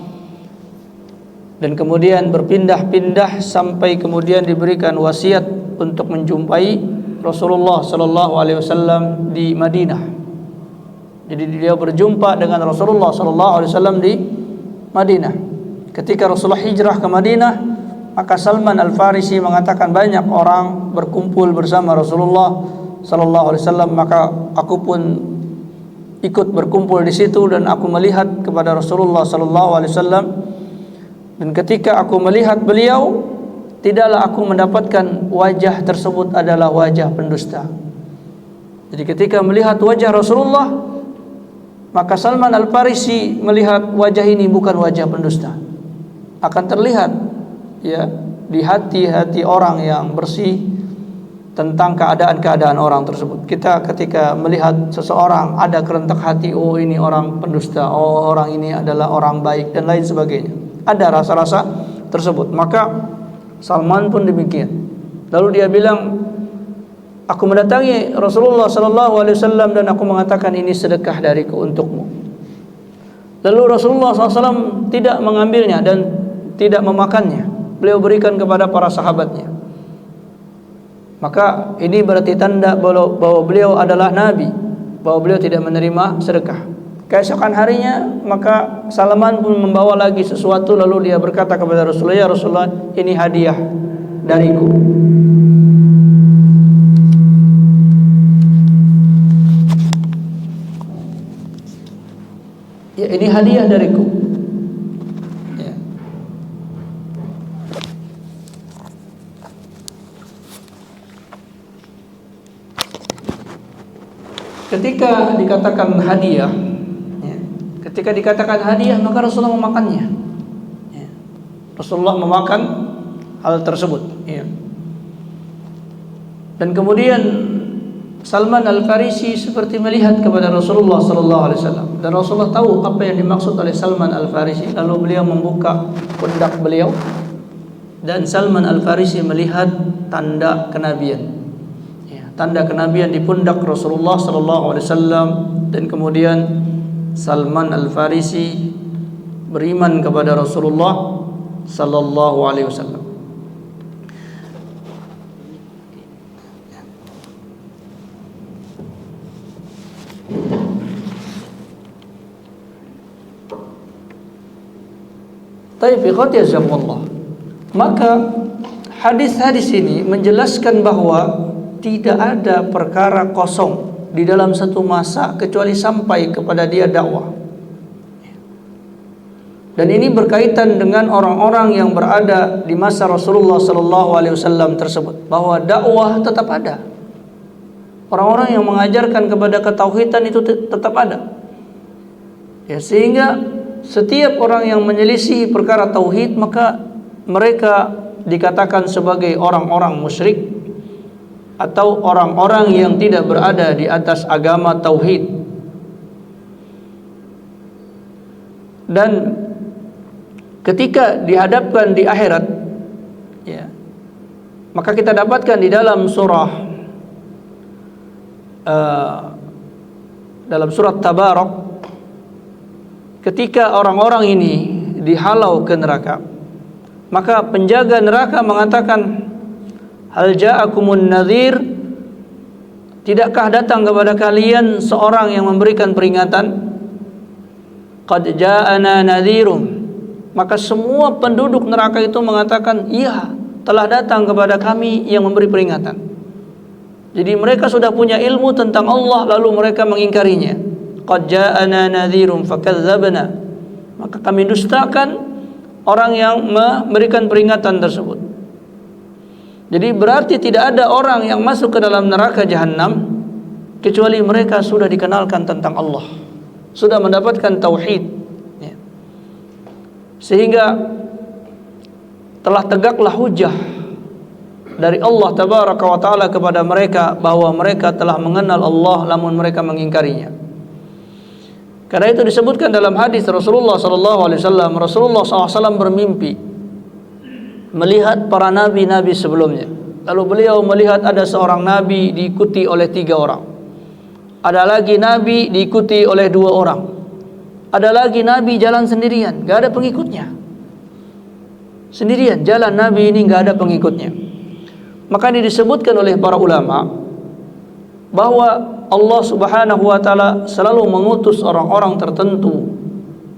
dan kemudian berpindah-pindah sampai kemudian diberikan wasiat untuk menjumpai Rasulullah sallallahu alaihi wasallam di Madinah. Jadi dia berjumpa dengan Rasulullah sallallahu alaihi wasallam di Madinah. Ketika Rasulullah hijrah ke Madinah, maka Salman Al-Farisi mengatakan banyak orang berkumpul bersama Rasulullah sallallahu alaihi wasallam, maka aku pun ikut berkumpul di situ dan aku melihat kepada Rasulullah sallallahu alaihi wasallam, dan ketika aku melihat beliau, tidaklah aku mendapatkan wajah tersebut adalah wajah pendusta. Jadi ketika melihat wajah Rasulullah, maka Salman Al-Farisi melihat wajah ini bukan wajah pendusta. Akan terlihat ya di hati-hati orang yang bersih tentang keadaan-keadaan orang tersebut. Kita ketika melihat seseorang ada kerentak hati, oh ini orang pendusta, oh orang ini adalah orang baik dan lain sebagainya. Ada rasa-rasa tersebut. Maka Salman pun demikian. Lalu dia bilang, aku mendatangi Rasulullah sallallahu alaihi wasallam dan aku mengatakan ini sedekah dariku untukmu. Lalu Rasulullah SAW tidak mengambilnya dan tidak memakannya. Beliau berikan kepada para sahabatnya. Maka ini berarti tanda bahwa beliau adalah Nabi, bahwa beliau tidak menerima sedekah. Keesokan harinya, maka Salman pun membawa lagi sesuatu, lalu dia berkata kepada Rasulullah, ya Rasulullah, ini hadiah dariku. Ya, ini hadiah dariku. Ya. Ketika dikatakan hadiah, ketika dikatakan hadiah, maka Rasulullah memakannya. Ya. Rasulullah memakan hal tersebut. Ya. Dan kemudian Salman Al-Farisi seperti melihat kepada Rasulullah sallallahu alaihi wasallam, dan Rasulullah tahu apa yang dimaksud oleh Salman Al-Farisi. Lalu beliau membuka pundak beliau, dan Salman Al-Farisi melihat tanda kenabian. Ya, tanda kenabian di pundak Rasulullah sallallahu alaihi wasallam, dan kemudian Salman Al-Farisi beriman kepada Rasulullah sallallahu alaihi wasallam. Maka hadis-hadis ini menjelaskan bahwa tidak ada perkara kosong di dalam satu masa kecuali sampai kepada dia dakwah. Dan ini berkaitan dengan orang-orang yang berada di masa Rasulullah sallallahu alaihi wasallam tersebut, bahwa dakwah tetap ada. Orang-orang yang mengajarkan kepada ketauhidan itu tetap ada. Ya, sehingga setiap orang yang menyelisihi perkara tauhid, maka mereka dikatakan sebagai orang-orang musyrik atau orang-orang yang tidak berada di atas agama tauhid. Dan ketika dihadapkan di akhirat, ya, maka kita dapatkan di dalam surat Tabarak, ketika orang-orang ini dihalau ke neraka, maka penjaga neraka mengatakan, hal ja'akumun nadhir, tidakkah datang kepada kalian seorang yang memberikan peringatan? Qad ja'ana nadhirum. Maka semua penduduk neraka itu mengatakan, iya, telah datang kepada kami yang memberi peringatan. Jadi mereka sudah punya ilmu tentang Allah, lalu mereka mengingkarinya. Qad ja'ana nadhirum fakadzdzabna. Maka kami dustakan orang yang memberikan peringatan tersebut. Jadi berarti tidak ada orang yang masuk ke dalam neraka jahanam kecuali mereka sudah dikenalkan tentang Allah, sudah mendapatkan tauhid, ya. Sehingga telah tegaklah hujah dari Allah tabaraka wa taala kepada mereka bahwa mereka telah mengenal Allah namun mereka mengingkarinya. Karena itu disebutkan dalam hadis Rasulullah sallallahu alaihi wasallam, Rasulullah SAW bermimpi melihat para nabi-nabi sebelumnya. Lalu beliau melihat ada seorang nabi diikuti oleh 3 orang. Ada lagi nabi diikuti oleh 2 orang. Ada lagi nabi jalan sendirian, gak ada pengikutnya. sendirian, jalan Nabi ini nggak ada pengikutnya. Maka ini disebutkan oleh para ulama bahwa Allah Subhanahu wa taala selalu mengutus orang-orang tertentu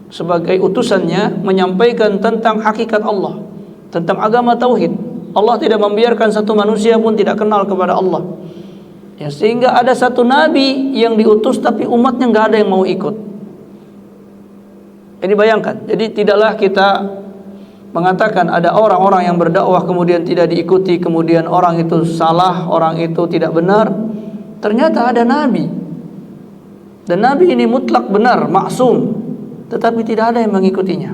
sebagai utusannya menyampaikan tentang hakikat Allah, tentang agama tauhid. Allah tidak membiarkan satu manusia pun tidak kenal kepada Allah. Ya, sehingga ada satu nabi yang diutus tapi umatnya nggak ada yang mau ikut. Ini bayangkan. Jadi tidaklah kita mengatakan ada orang-orang yang berdakwah kemudian tidak diikuti, kemudian orang itu salah, orang itu tidak benar. Ternyata ada nabi. Dan nabi ini mutlak benar, maksum, tetapi tidak ada yang mengikutinya.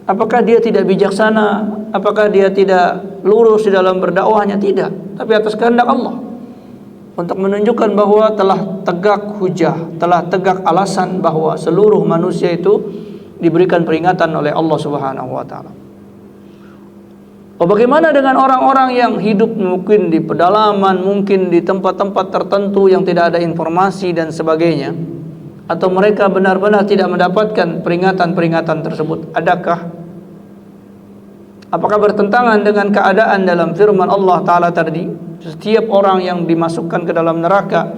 Apakah dia tidak bijaksana? Apakah dia tidak lurus di dalam berdakwahnya? Tidak. Tapi atas kehendak Allah, untuk menunjukkan bahwa telah tegak hujah, telah tegak alasan bahwa seluruh manusia itu diberikan peringatan oleh Allah Subhanahu wa taala. Bagaimana dengan orang-orang yang hidup mungkin di pedalaman, mungkin di tempat-tempat tertentu yang tidak ada informasi dan sebagainya, atau mereka benar-benar tidak mendapatkan peringatan-peringatan tersebut? Apakah bertentangan dengan keadaan dalam firman Allah Ta'ala tadi, setiap orang yang dimasukkan ke dalam neraka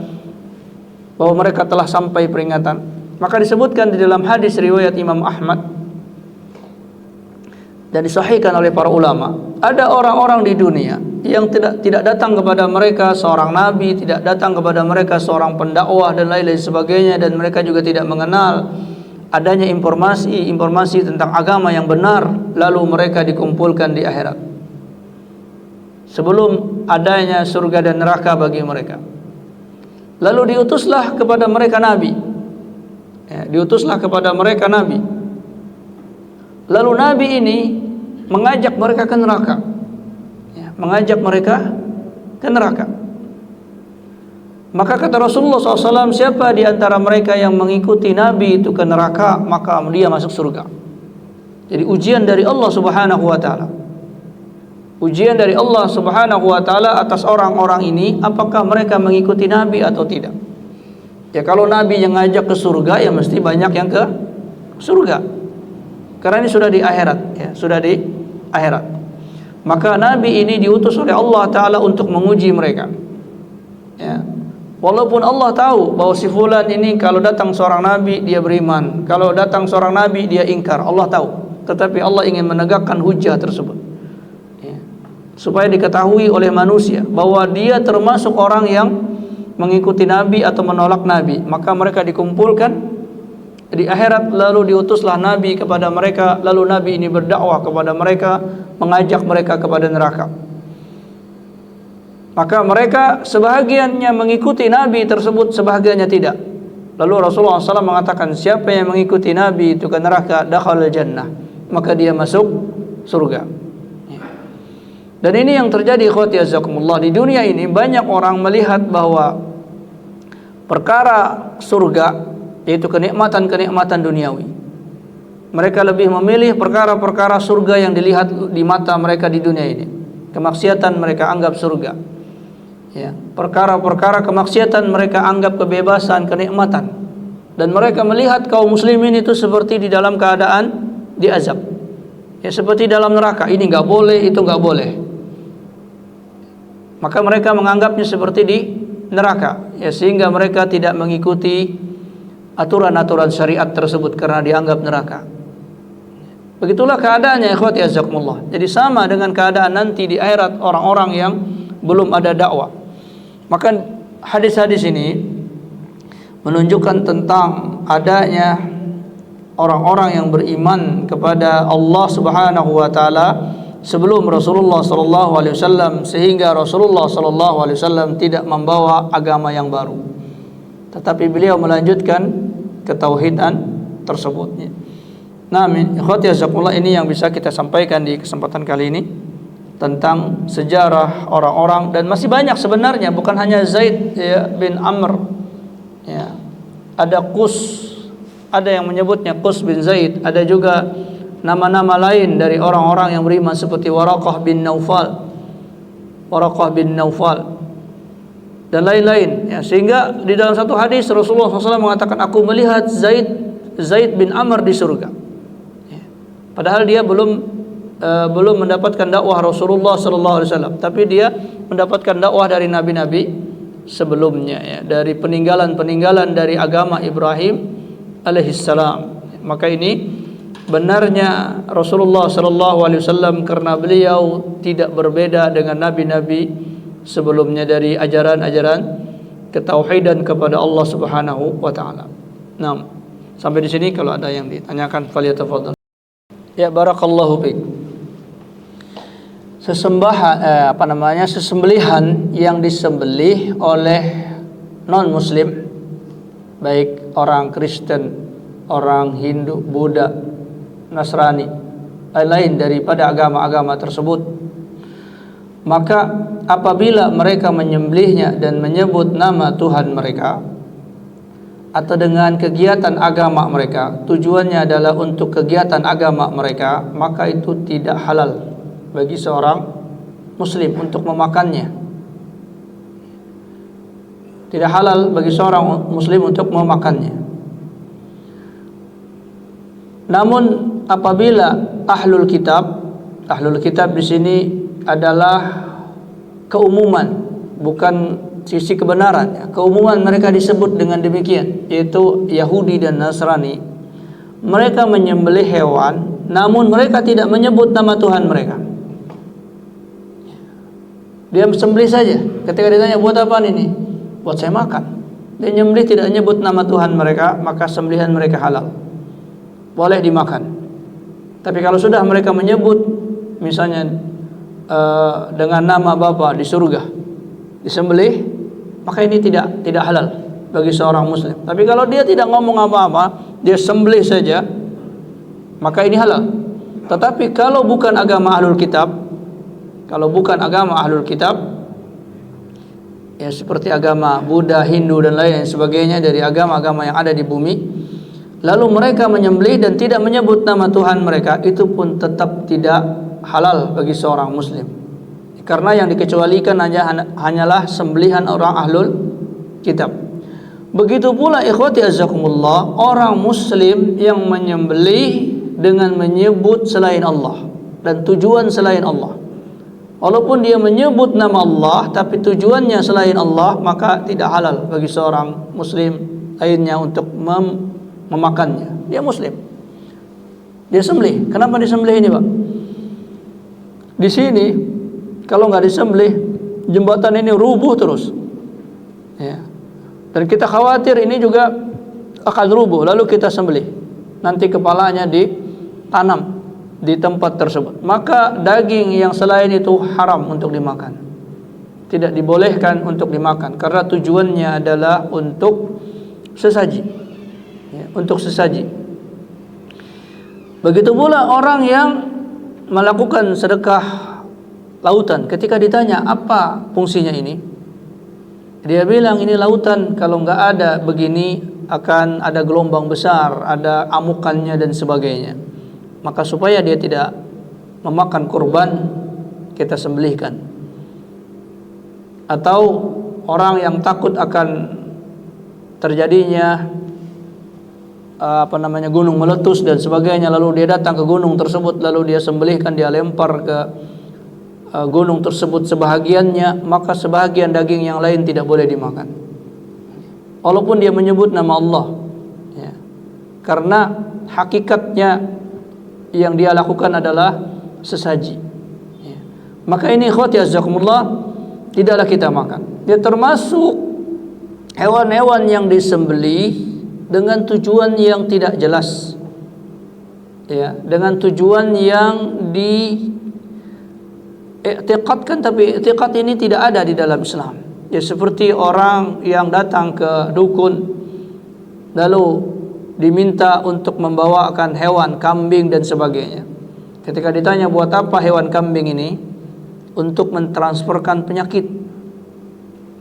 bahwa mereka telah sampai peringatan? Maka disebutkan di dalam hadis riwayat Imam Ahmad dan disahihkan oleh para ulama, ada orang-orang di dunia yang tidak datang kepada mereka seorang nabi, tidak datang kepada mereka seorang pendakwah dan lain-lain sebagainya, dan mereka juga tidak mengenal adanya informasi tentang agama yang benar, lalu mereka dikumpulkan di akhirat sebelum adanya surga dan neraka bagi mereka. Lalu diutuslah kepada mereka nabi, lalu nabi ini mengajak mereka ke neraka, Maka kata Rasulullah SAW, siapa di antara mereka yang mengikuti Nabi itu ke neraka, maka dia masuk surga. Jadi ujian dari Allah Subhanahu wa taala. Ujian dari Allah Subhanahu wa taala atas orang-orang ini, apakah mereka mengikuti Nabi atau tidak. Ya, kalau Nabi yang ngajak ke surga, ya mesti banyak yang ke surga. Karena ini sudah di akhirat, ya, sudah di akhirat. Maka Nabi ini diutus oleh Allah Ta'ala untuk menguji mereka. Ya. Walaupun Allah tahu bahwa si fulan ini kalau datang seorang nabi dia beriman, kalau datang seorang nabi dia ingkar, Allah tahu. Tetapi Allah ingin menegakkan hujah tersebut, ya, supaya diketahui oleh manusia bahwa dia termasuk orang yang mengikuti nabi atau menolak nabi. Maka mereka dikumpulkan di akhirat, lalu diutuslah nabi kepada mereka, lalu nabi ini berdakwah kepada mereka, mengajak mereka kepada neraka. Maka mereka sebahagiannya mengikuti Nabi tersebut, sebahagiannya tidak. Lalu Rasulullah SAW mengatakan, siapa yang mengikuti Nabi itu ke neraka, dakhala jannah, maka dia masuk surga. Dan ini yang terjadi, ikhwati azakumullah, di dunia ini banyak orang melihat bahwa perkara surga yaitu kenikmatan-kenikmatan duniawi. Mereka lebih memilih perkara-perkara surga yang dilihat di mata mereka di dunia ini. Kemaksiatan mereka anggap surga. Ya, perkara-perkara kemaksiatan mereka anggap kebebasan, kenikmatan, dan mereka melihat kaum muslimin itu seperti di dalam keadaan diazab, ya, seperti dalam neraka. Ini nggak boleh, itu nggak boleh. Maka mereka menganggapnya seperti di neraka, ya, sehingga mereka tidak mengikuti aturan-aturan syariat tersebut karena dianggap neraka. Begitulah keadaannya, ikhwati azakumullah. Jadi sama dengan keadaan nanti di akhirat orang-orang yang belum ada dakwah. Maka hadis-hadis ini menunjukkan tentang adanya orang-orang yang beriman kepada Allah Subhanahu wa taala sebelum Rasulullah sallallahu alaihi wasallam, sehingga Rasulullah sallallahu alaihi wasallam tidak membawa agama yang baru, tetapi beliau melanjutkan ketauhidan tersebut. Nah, ikhwati jazakumullah, ini yang bisa kita sampaikan di kesempatan kali ini tentang sejarah orang-orang, dan masih banyak sebenarnya, bukan hanya Zaid, ya, bin Amr, ya. Ada Qus, ada yang menyebutnya Qus bin Zaid, ada juga nama-nama lain dari orang-orang yang beriman seperti Waraqah bin Naufal dan lain-lain, ya. Sehingga di dalam satu hadis Rasulullah SAW mengatakan, aku melihat Zaid bin Amr di surga, ya. Padahal dia belum belum mendapatkan dakwah Rasulullah sallallahu alaihi wasallam, tapi dia mendapatkan dakwah dari nabi-nabi sebelumnya, ya, dari peninggalan-peninggalan dari agama Ibrahim alaihissalam. Maka ini benarnya Rasulullah sallallahu alaihi wasallam karena beliau tidak berbeda dengan nabi-nabi sebelumnya dari ajaran-ajaran ketauhidan kepada Allah Subhanahu wa taala. Nah, sampai di sini kalau ada yang ditanyakan falyatafadhal. Ya, barakallahu fiik. Sesembelihan yang disembelih oleh non muslim, baik orang Kristen, orang Hindu, Buddha, Nasrani, lain daripada agama-agama tersebut, maka apabila mereka menyembelihnya dan menyebut nama Tuhan mereka atau dengan kegiatan agama mereka, tujuannya adalah untuk kegiatan agama mereka, maka itu tidak halal bagi seorang muslim untuk memakannya. Tidak halal bagi seorang muslim untuk memakannya. Namun apabila ahlul kitab di sini adalah keumuman, bukan sisi kebenaran. Keumuman mereka disebut dengan demikian, yaitu Yahudi dan Nasrani. Mereka menyembelih hewan, namun mereka tidak menyebut nama Tuhan mereka. Dia sembelih saja. Ketika ditanya buat apa ini? Buat saya makan. Dia nyembelih tidak menyebut nama Tuhan mereka, maka sembelihan mereka halal, boleh dimakan. Tapi kalau sudah mereka menyebut misalnya dengan nama Bapa di surga, disembelih, maka ini tidak halal bagi seorang muslim. Tapi kalau dia tidak ngomong apa-apa, dia sembelih saja, maka ini halal. Tetapi kalau bukan agama ahlul kitab, ya seperti agama Buddha, Hindu dan lain sebagainya dari agama-agama yang ada di bumi, lalu mereka menyembelih dan tidak menyebut nama Tuhan mereka, itu pun tetap tidak halal bagi seorang muslim. Karena yang dikecualikan hanyalah sembelihan orang ahlul kitab. Begitu pula ikhwati azzakumullah, orang muslim yang menyembelih dengan menyebut selain Allah dan tujuan selain Allah. Walaupun dia menyebut nama Allah tapi tujuannya selain Allah, maka tidak halal bagi seorang muslim lainnya untuk memakannya. Dia muslim, dia sembelih. Kenapa disembelih ini, Pak? Di sini kalau nggak disembelih, jembatan ini rubuh terus, ya. Dan kita khawatir ini juga akan rubuh, lalu kita sembelih, nanti kepalanya ditanam di tempat tersebut. Maka daging yang selain itu haram untuk dimakan, tidak dibolehkan untuk dimakan, karena tujuannya adalah untuk sesaji, ya, untuk sesaji. Begitu pula orang yang melakukan sedekah lautan, ketika ditanya apa fungsinya ini, dia bilang ini lautan kalau nggak ada begini akan ada gelombang besar, ada amukannya dan sebagainya. Maka supaya dia tidak memakan kurban, kita sembelihkan. Atau orang yang takut akan terjadinya gunung meletus dan sebagainya, lalu dia datang ke gunung tersebut, lalu dia sembelihkan, dia lempar ke gunung tersebut sebahagiannya, maka sebahagian daging yang lain tidak boleh dimakan, walaupun dia menyebut nama Allah, ya. Karena hakikatnya yang dia lakukan adalah sesaji, ya. Maka ini ikhwati azzakumullah, tidaklah kita makan. Dia termasuk hewan-hewan yang disembelih dengan tujuan yang tidak jelas, ya, dengan tujuan yang diiktikadkan, tapi iktikad ini tidak ada di dalam Islam. Ya, seperti orang yang datang ke dukun lalu diminta untuk membawakan hewan kambing dan sebagainya. Ketika ditanya buat apa hewan kambing ini, untuk mentransferkan penyakit.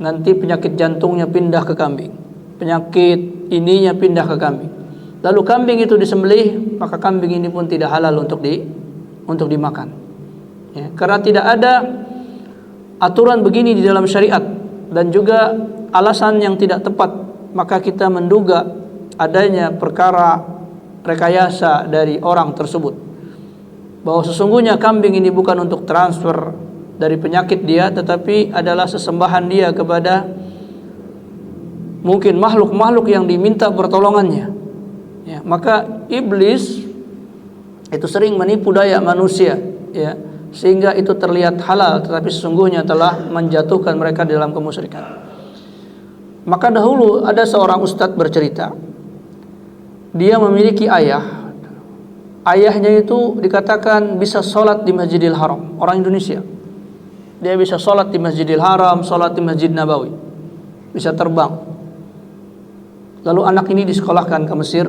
Nanti penyakit jantungnya pindah ke kambing, penyakit ininya pindah ke kambing. Lalu kambing itu disembelih, maka kambing ini pun tidak halal untuk dimakan, ya, karena tidak ada aturan begini di dalam syariat dan juga alasan yang tidak tepat. Maka kita menduga adanya perkara rekayasa dari orang tersebut. bahwa sesungguhnya kambing ini bukan untuk transfer dari penyakit dia, tetapi adalah sesembahan dia kepada mungkin makhluk-makhluk yang diminta pertolongannya. Ya, maka iblis itu sering menipu daya manusia, ya, sehingga itu terlihat halal, tetapi sesungguhnya telah menjatuhkan mereka dalam kemusyrikan. Maka dahulu ada seorang ustadz bercerita, dia memiliki ayah. Ayahnya itu dikatakan bisa sholat di Masjidil Haram, orang Indonesia. Dia bisa sholat di Masjidil Haram, sholat di Masjid Nabawi, bisa terbang. Lalu anak ini disekolahkan ke Mesir.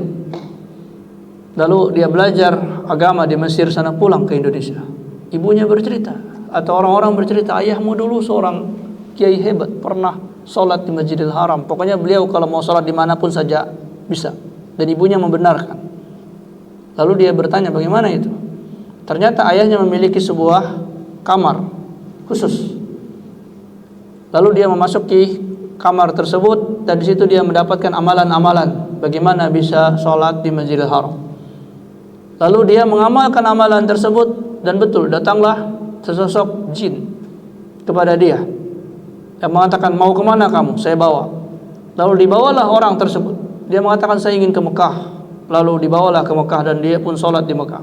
Lalu dia belajar agama di Mesir sana, pulang ke Indonesia. Ibunya bercerita, atau orang-orang bercerita, ayahmu dulu seorang kiai hebat, pernah sholat di Masjidil Haram. Pokoknya beliau kalau mau sholat dimanapun saja bisa. Dan ibunya membenarkan. Lalu dia bertanya, bagaimana itu? Ternyata ayahnya memiliki sebuah kamar khusus. Lalu dia memasuki kamar tersebut, dan di situ dia mendapatkan amalan-amalan bagaimana bisa sholat di Masjidil Haram. Lalu dia mengamalkan amalan tersebut, dan betul datanglah sesosok jin kepada dia yang mengatakan, mau kemana kamu? Saya bawa. Lalu dibawalah orang tersebut. Dia mengatakan, saya ingin ke Mekah. Lalu dibawalah ke Mekah, dan dia pun sholat di Mekah.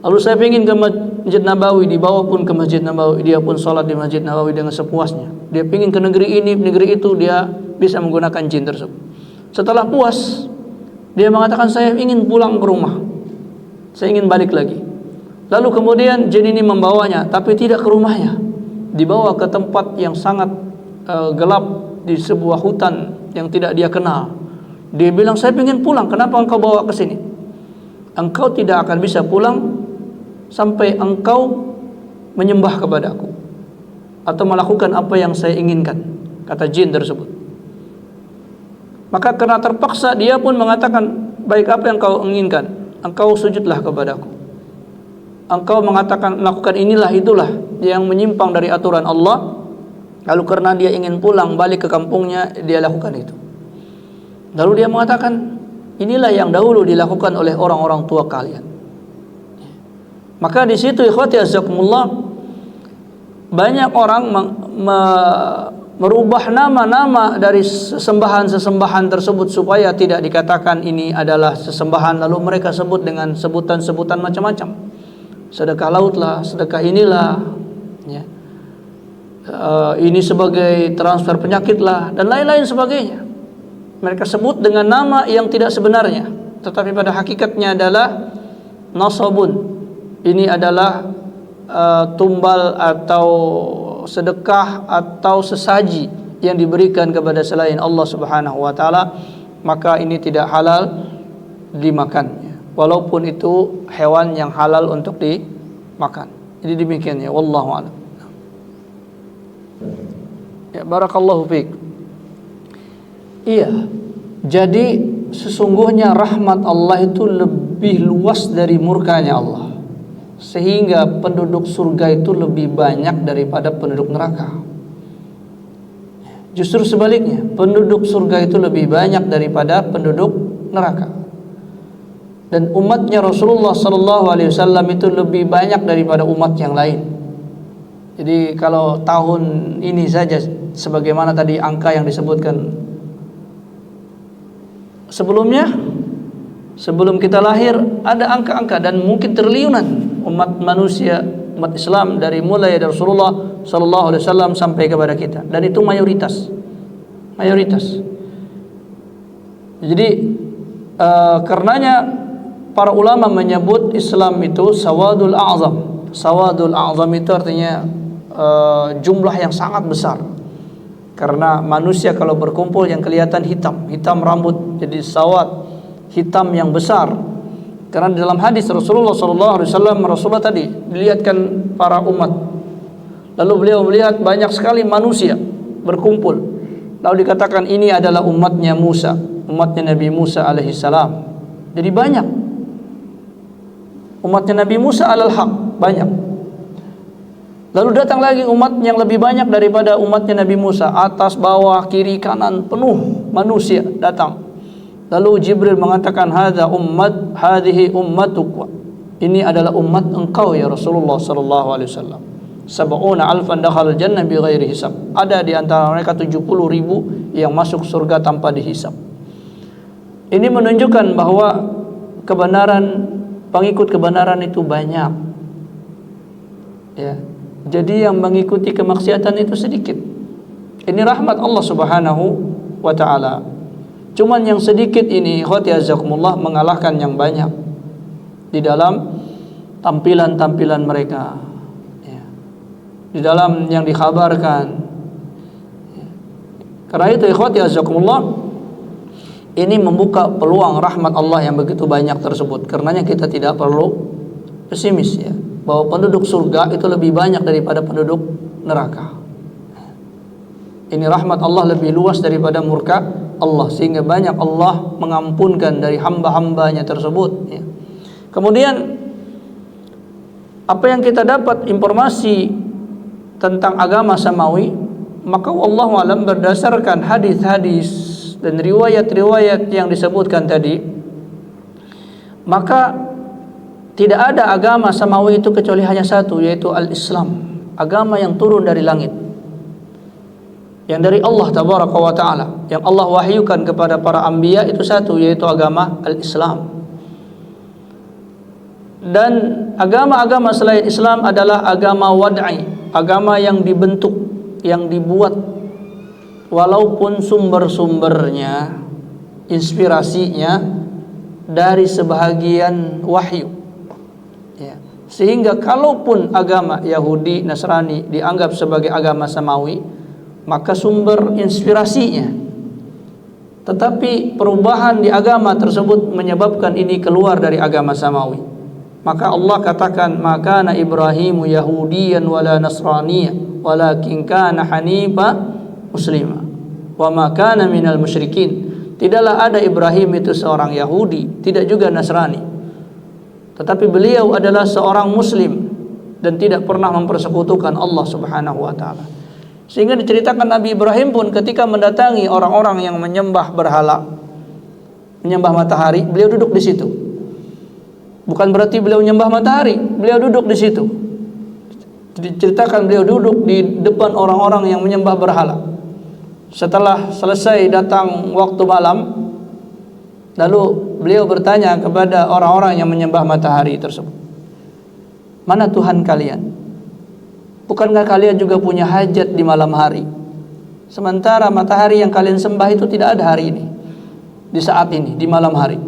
Lalu saya ingin ke Masjid Nabawi, dibawa pun ke Masjid Nabawi, dia pun sholat di Masjid Nabawi dengan sepuasnya. Dia ingin ke negeri ini, negeri itu, dia bisa menggunakan jin tersebut. Setelah puas, dia mengatakan, saya ingin pulang ke rumah, saya ingin balik lagi. Lalu kemudian jin ini membawanya, tapi tidak ke rumahnya, dibawa ke tempat yang sangat gelap di sebuah hutan yang tidak dia kenal. Dia bilang, saya ingin pulang, kenapa engkau bawa ke sini? Engkau tidak akan bisa pulang sampai engkau menyembah kepadaku atau melakukan apa yang saya inginkan, kata jin tersebut. Maka karena terpaksa, dia pun mengatakan, baik, apa yang kau inginkan? Engkau sujudlah kepadaku. Engkau mengatakan, melakukan inilah itulah yang menyimpang dari aturan Allah. Lalu karena dia ingin pulang balik ke kampungnya, dia lakukan itu. Lalu dia mengatakan, inilah yang dahulu dilakukan oleh orang-orang tua kalian. Maka di situ ikhwati azakumullah, banyak orang merubah nama-nama dari sesembahan-sesembahan tersebut supaya tidak dikatakan ini adalah sesembahan, lalu mereka sebut dengan sebutan-sebutan macam-macam. Sedekah laut lah, sedekah inilah, ya. Ini sebagai transfer penyakit lah, dan lain-lain sebagainya. Mereka sebut dengan nama yang tidak sebenarnya, tetapi pada hakikatnya adalah nasabun. Ini adalah tumbal atau sedekah atau sesaji yang diberikan kepada selain Allah Subhanahu wa taala, maka ini tidak halal dimakan, walaupun itu hewan yang halal untuk dimakan. Jadi demikian, ya, wallahu a'lam. Ya, barakallahu fiik. Iya, jadi sesungguhnya rahmat Allah itu lebih luas dari murkanya Allah, sehingga penduduk surga itu lebih banyak daripada penduduk neraka. Justru sebaliknya, penduduk surga itu lebih banyak daripada penduduk neraka. Dan umatnya Rasulullah SAW itu lebih banyak daripada umat yang lain. Jadi kalau tahun ini saja, sebagaimana tadi angka yang disebutkan sebelumnya, sebelum kita lahir ada angka-angka, dan mungkin triliunan umat manusia, umat Islam, dari mulai dari Rasulullah SAW sampai kepada kita, dan itu mayoritas. Jadi karenanya para ulama menyebut Islam itu sawadul a'zam. Sawadul a'zam itu artinya jumlah yang sangat besar. Karena manusia kalau berkumpul yang kelihatan hitam rambut, jadi sawad, hitam yang besar. Karena di dalam hadis Rasulullah SAW, Rasulullah tadi dilihatkan para umat, lalu beliau melihat banyak sekali manusia berkumpul, lalu dikatakan ini adalah umatnya Musa, umatnya Nabi Musa alaihissalam. Jadi banyak umatnya Nabi Musa alal haq, banyak. Lalu datang lagi umat yang lebih banyak daripada umatnya Nabi Musa, atas bawah kiri kanan penuh manusia datang. Lalu Jibril mengatakan, hadhihi ummatuk, ini adalah umat engkau ya Rasulullah sallallahu alaihi wasallam. Sab'una alfan dakhala jannah bighairi hisab. Ada di antara mereka 70.000 yang masuk surga tanpa dihisab. Ini menunjukkan bahwa kebenaran, pengikut kebenaran itu banyak. Ya. Jadi yang mengikuti kemaksiatan itu sedikit. Ini rahmat Allah Subhanahu wa taala. Cuman yang sedikit ini ikhwati azakumullah mengalahkan yang banyak di dalam tampilan-tampilan mereka, ya, di dalam yang dikhabarkan, ya. Karena itu ikhwati azakumullah, ini membuka peluang rahmat Allah yang begitu banyak tersebut. Karenanya kita tidak perlu pesimis, ya, bahwa penduduk surga itu lebih banyak daripada penduduk neraka. Ini rahmat Allah lebih luas daripada murka Allah, sehingga banyak Allah mengampunkan dari hamba-hambanya tersebut, ya. Kemudian apa yang kita dapat informasi tentang agama samawi, maka wallahu alam berdasarkan hadis-hadis dan riwayat-riwayat yang disebutkan tadi, maka tidak ada agama samawi itu kecuali hanya satu, yaitu al-Islam, agama yang turun dari langit, yang dari Allah tabaraka wa ta'ala, yang Allah wahyukan kepada para anbiya itu satu, yaitu agama al-Islam. Dan agama-agama selain Islam adalah agama wad'i, agama yang dibentuk, yang dibuat, walaupun sumber-sumbernya, inspirasinya dari sebahagian wahyu, ya. Sehingga kalaupun agama Yahudi, Nasrani dianggap sebagai agama samawi, maka sumber inspirasinya, tetapi perubahan di agama tersebut menyebabkan ini keluar dari agama samawi. Maka Allah katakan, maka na Ibrahimu Yahudiyan wala Nasraniya walakin kana hanifa muslima wa ma kana minal musyrikin. Tidaklah ada Ibrahim itu seorang Yahudi, tidak juga Nasrani, tetapi beliau adalah seorang muslim dan tidak pernah mempersekutukan Allah Subhanahu wa taala. Sehingga diceritakan Nabi Ibrahim pun ketika mendatangi orang-orang yang menyembah berhala, menyembah matahari, beliau duduk di situ. Bukan berarti beliau menyembah matahari, beliau duduk di situ. Diceritakan beliau duduk di depan orang-orang yang menyembah berhala. Setelah selesai datang waktu malam, lalu beliau bertanya kepada orang-orang yang menyembah matahari tersebut, mana Tuhan kalian? Bukankah kalian juga punya hajat di malam hari? Sementara matahari yang kalian sembah itu tidak ada hari ini, di saat ini, di malam hari.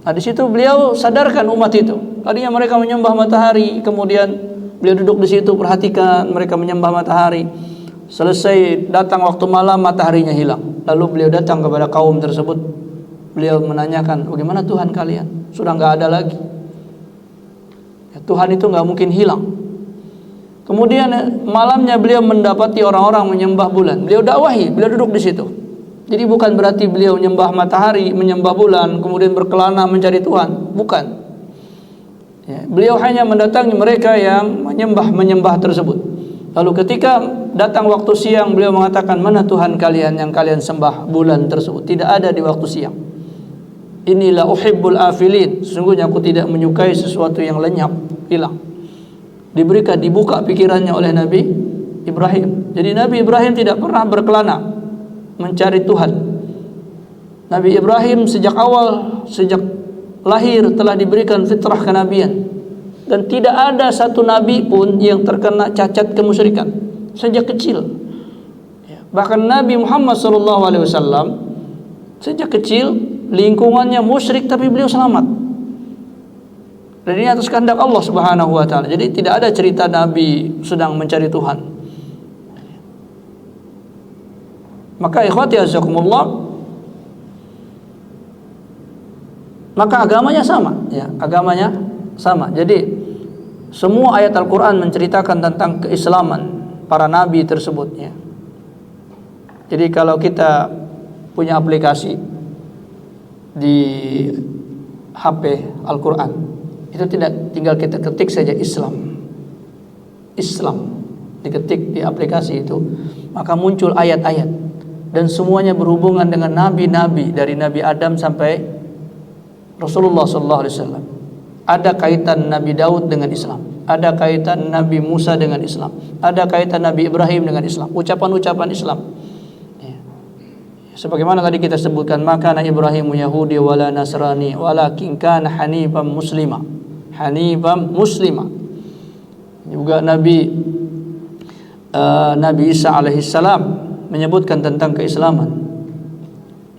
Nah, di situ beliau sadarkan umat itu. Tadinya mereka menyembah matahari, kemudian beliau duduk di situ perhatikan mereka menyembah matahari. Selesai datang waktu malam, mataharinya hilang. Lalu beliau datang kepada kaum tersebut. Beliau menanyakan, bagaimana Tuhan kalian? Sudah nggak ada lagi. Ya, Tuhan itu nggak mungkin hilang. Kemudian malamnya beliau mendapati orang-orang menyembah bulan. Beliau dakwahi, beliau duduk di situ. Jadi bukan berarti beliau menyembah matahari, menyembah bulan, kemudian berkelana mencari Tuhan. Bukan. Ya, beliau hanya mendatangi mereka yang menyembah tersebut. Lalu ketika datang waktu siang, beliau mengatakan, mana Tuhan kalian yang kalian sembah bulan tersebut? Tidak ada di waktu siang. Inilah uhibbul afilin. Sesungguhnya aku tidak menyukai sesuatu yang lenyap, hilang. Dibuka pikirannya oleh Nabi Ibrahim. Jadi Nabi Ibrahim tidak pernah berkelana mencari Tuhan. Nabi Ibrahim sejak awal, sejak lahir telah diberikan fitrah kenabian, dan tidak ada satu nabi pun yang terkena cacat kemusyrikan sejak kecil. Bahkan Nabi Muhammad SAW sejak kecil lingkungannya musyrik, tapi beliau selamat. Dan ini atas kehendak Allah Subhanahu wa taala. Jadi tidak ada cerita Nabi sedang mencari Tuhan. Maka ikhwati azakumullah, maka agamanya sama, ya, agamanya sama. Jadi semua ayat Al-Qur'an menceritakan tentang keislaman para nabi tersebut, ya. Jadi kalau kita punya aplikasi di HP Al-Qur'an, itu tidak tinggal kita ketik saja Islam, diketik di aplikasi itu, maka muncul ayat-ayat. Dan semuanya berhubungan dengan nabi-nabi dari Nabi Adam sampai Rasulullah SAW. ada kaitan Nabi Daud dengan Islam, ada kaitan Nabi Musa dengan Islam, ada kaitan Nabi Ibrahim dengan Islam, ucapan-ucapan Islam. Ya. Sebagaimana tadi kita sebutkan, maka Ibrahim Yahudi wala Nasrani walakin kana hanifan muslima. Hanifan muslima. Juga Nabi Isa alaihissalam menyebutkan tentang keislaman.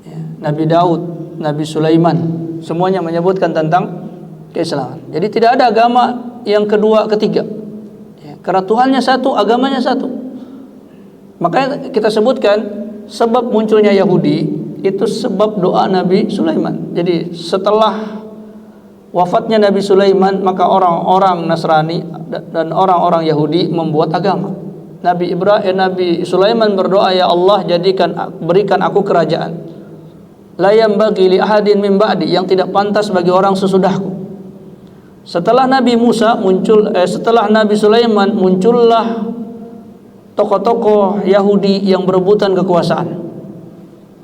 Ya. Nabi Daud, Nabi Sulaiman, semuanya menyebutkan tentang keislaman. Jadi tidak ada agama yang kedua, ketiga. Ya, karena Tuhannya satu, agamanya satu. Makanya kita sebutkan sebab munculnya Yahudi itu sebab doa Nabi Sulaiman. Jadi setelah wafatnya Nabi Sulaiman, maka orang-orang Nasrani dan orang-orang Yahudi membuat agama. Nabi Sulaiman berdoa, ya Allah, berikan aku kerajaan. La yanbaghi li ahadin min ba'di, yang tidak pantas bagi orang sesudahku. Setelah Nabi Sulaiman muncullah tokoh-tokoh Yahudi yang berebutan kekuasaan.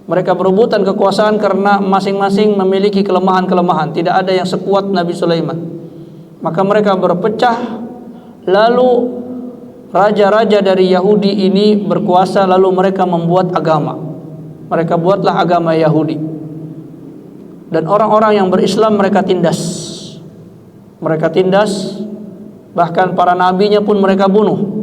Mereka berebutan kekuasaan karena masing-masing memiliki kelemahan-kelemahan. Tidak ada yang sekuat Nabi Sulaiman. Maka mereka berpecah. Lalu raja-raja dari Yahudi ini berkuasa, lalu mereka membuat agama. Mereka buatlah agama Yahudi. Dan orang-orang yang berislam mereka tindas. Mereka tindas, bahkan para nabinya pun mereka bunuh.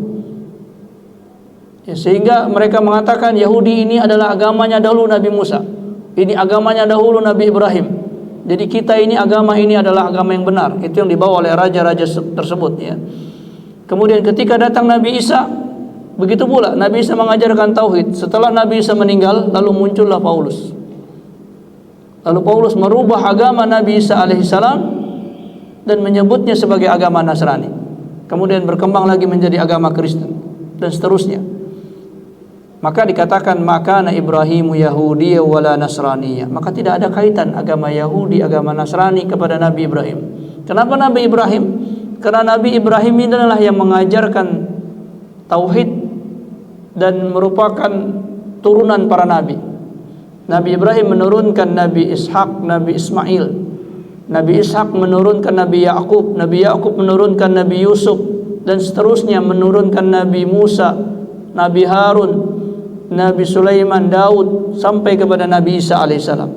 Ya, sehingga mereka mengatakan Yahudi ini adalah agamanya dahulu Nabi Musa, ini agamanya dahulu Nabi Ibrahim. Jadi kita ini agama ini adalah agama yang benar. Itu yang dibawa oleh raja-raja tersebut. Ya. Kemudian ketika datang Nabi Isa, begitu pula Nabi Isa mengajarkan tauhid. Setelah Nabi Isa meninggal, lalu muncullah Paulus. Lalu Paulus merubah agama Nabi Isa alaihissalam dan menyebutnya sebagai agama Nasrani. Kemudian berkembang lagi menjadi agama Kristen dan seterusnya. Maka dikatakan maka Ibrahimu Yahudi wala Nasraniyah. Maka tidak ada kaitan agama Yahudi, agama Nasrani kepada Nabi Ibrahim. Kenapa Nabi Ibrahim? Karena Nabi Ibrahim ini adalah yang mengajarkan tauhid dan merupakan turunan para nabi. Nabi Ibrahim menurunkan Nabi Ishak, Nabi Ismail. Nabi Ishak menurunkan Nabi Yakub, Nabi Yakub menurunkan Nabi Yusuf, dan seterusnya menurunkan Nabi Musa, Nabi Harun, Nabi Sulaiman, Daud, sampai kepada Nabi Isa alaihissalam.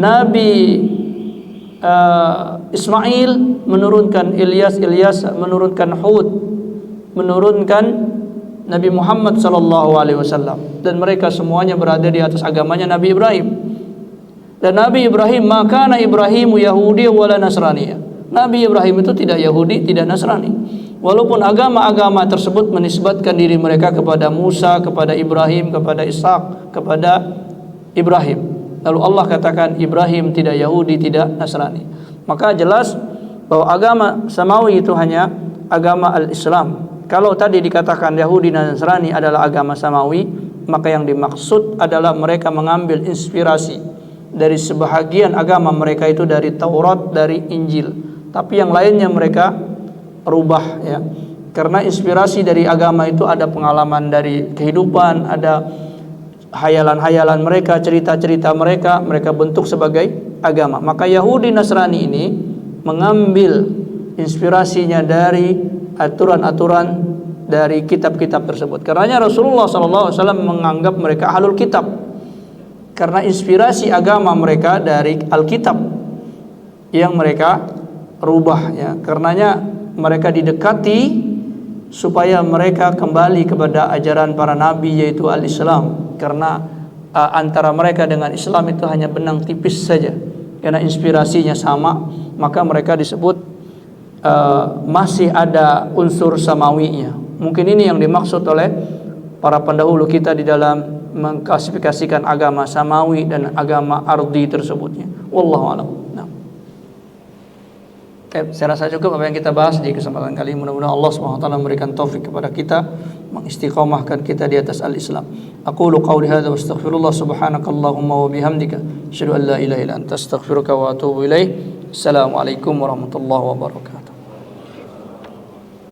Nabi Ismail menurunkan Ilyas menurunkan Hud, menurunkan Nabi Muhammad sallallahu alaihi wasallam, dan mereka semuanya berada di atas agamanya Nabi Ibrahim. Dan Nabi Ibrahim, maka Ibrahimu Yahudi wala Nasrani. Nabi Ibrahim itu tidak Yahudi, tidak Nasrani. Walaupun agama-agama tersebut menisbatkan diri mereka kepada Musa, kepada Ibrahim, kepada Ishak, kepada Ibrahim. Lalu Allah katakan Ibrahim tidak Yahudi, tidak Nasrani. Maka jelas bahwa agama samawi itu hanya agama al-Islam. Kalau tadi dikatakan Yahudi dan Nasrani adalah agama samawi, maka yang dimaksud adalah mereka mengambil inspirasi dari sebahagian agama mereka itu dari Taurat, dari Injil. Tapi yang lainnya mereka rubah, ya. Karena inspirasi dari agama itu ada pengalaman dari kehidupan, ada hayalan-hayalan mereka, cerita-cerita mereka, mereka bentuk sebagai agama. Maka Yahudi Nasrani ini mengambil inspirasinya dari aturan-aturan dari kitab-kitab tersebut. Karenanya Rasulullah SAW menganggap mereka ahlul kitab. Karena inspirasi agama mereka dari Alkitab yang mereka rubah, ya. Karenanya mereka didekati supaya mereka kembali kepada ajaran para nabi, yaitu al-Islam. Karena antara mereka dengan Islam itu hanya benang tipis saja. Karena inspirasinya sama, maka mereka disebut masih ada unsur samawinya. Mungkin ini yang dimaksud oleh para pendahulu kita di dalam mengklasifikasikan agama samawi dan agama ardi tersebutnya. Wallahu a'lam. Nah. Saya rasa cukup apa yang kita bahas di kesempatan kali ini. Mudah-mudahan Allah Subhanahu wa taala memberikan taufik kepada kita, mengistiqomahkan kita di atas al-Islam. Aqulu qawli hadza wa astaghfirullah subhanakallahumma wa bihamdika asyhadu an la ilaha illa anta astaghfiruka wa atubu ilaik. Assalamualaikum warahmatullahi wabarakatuh.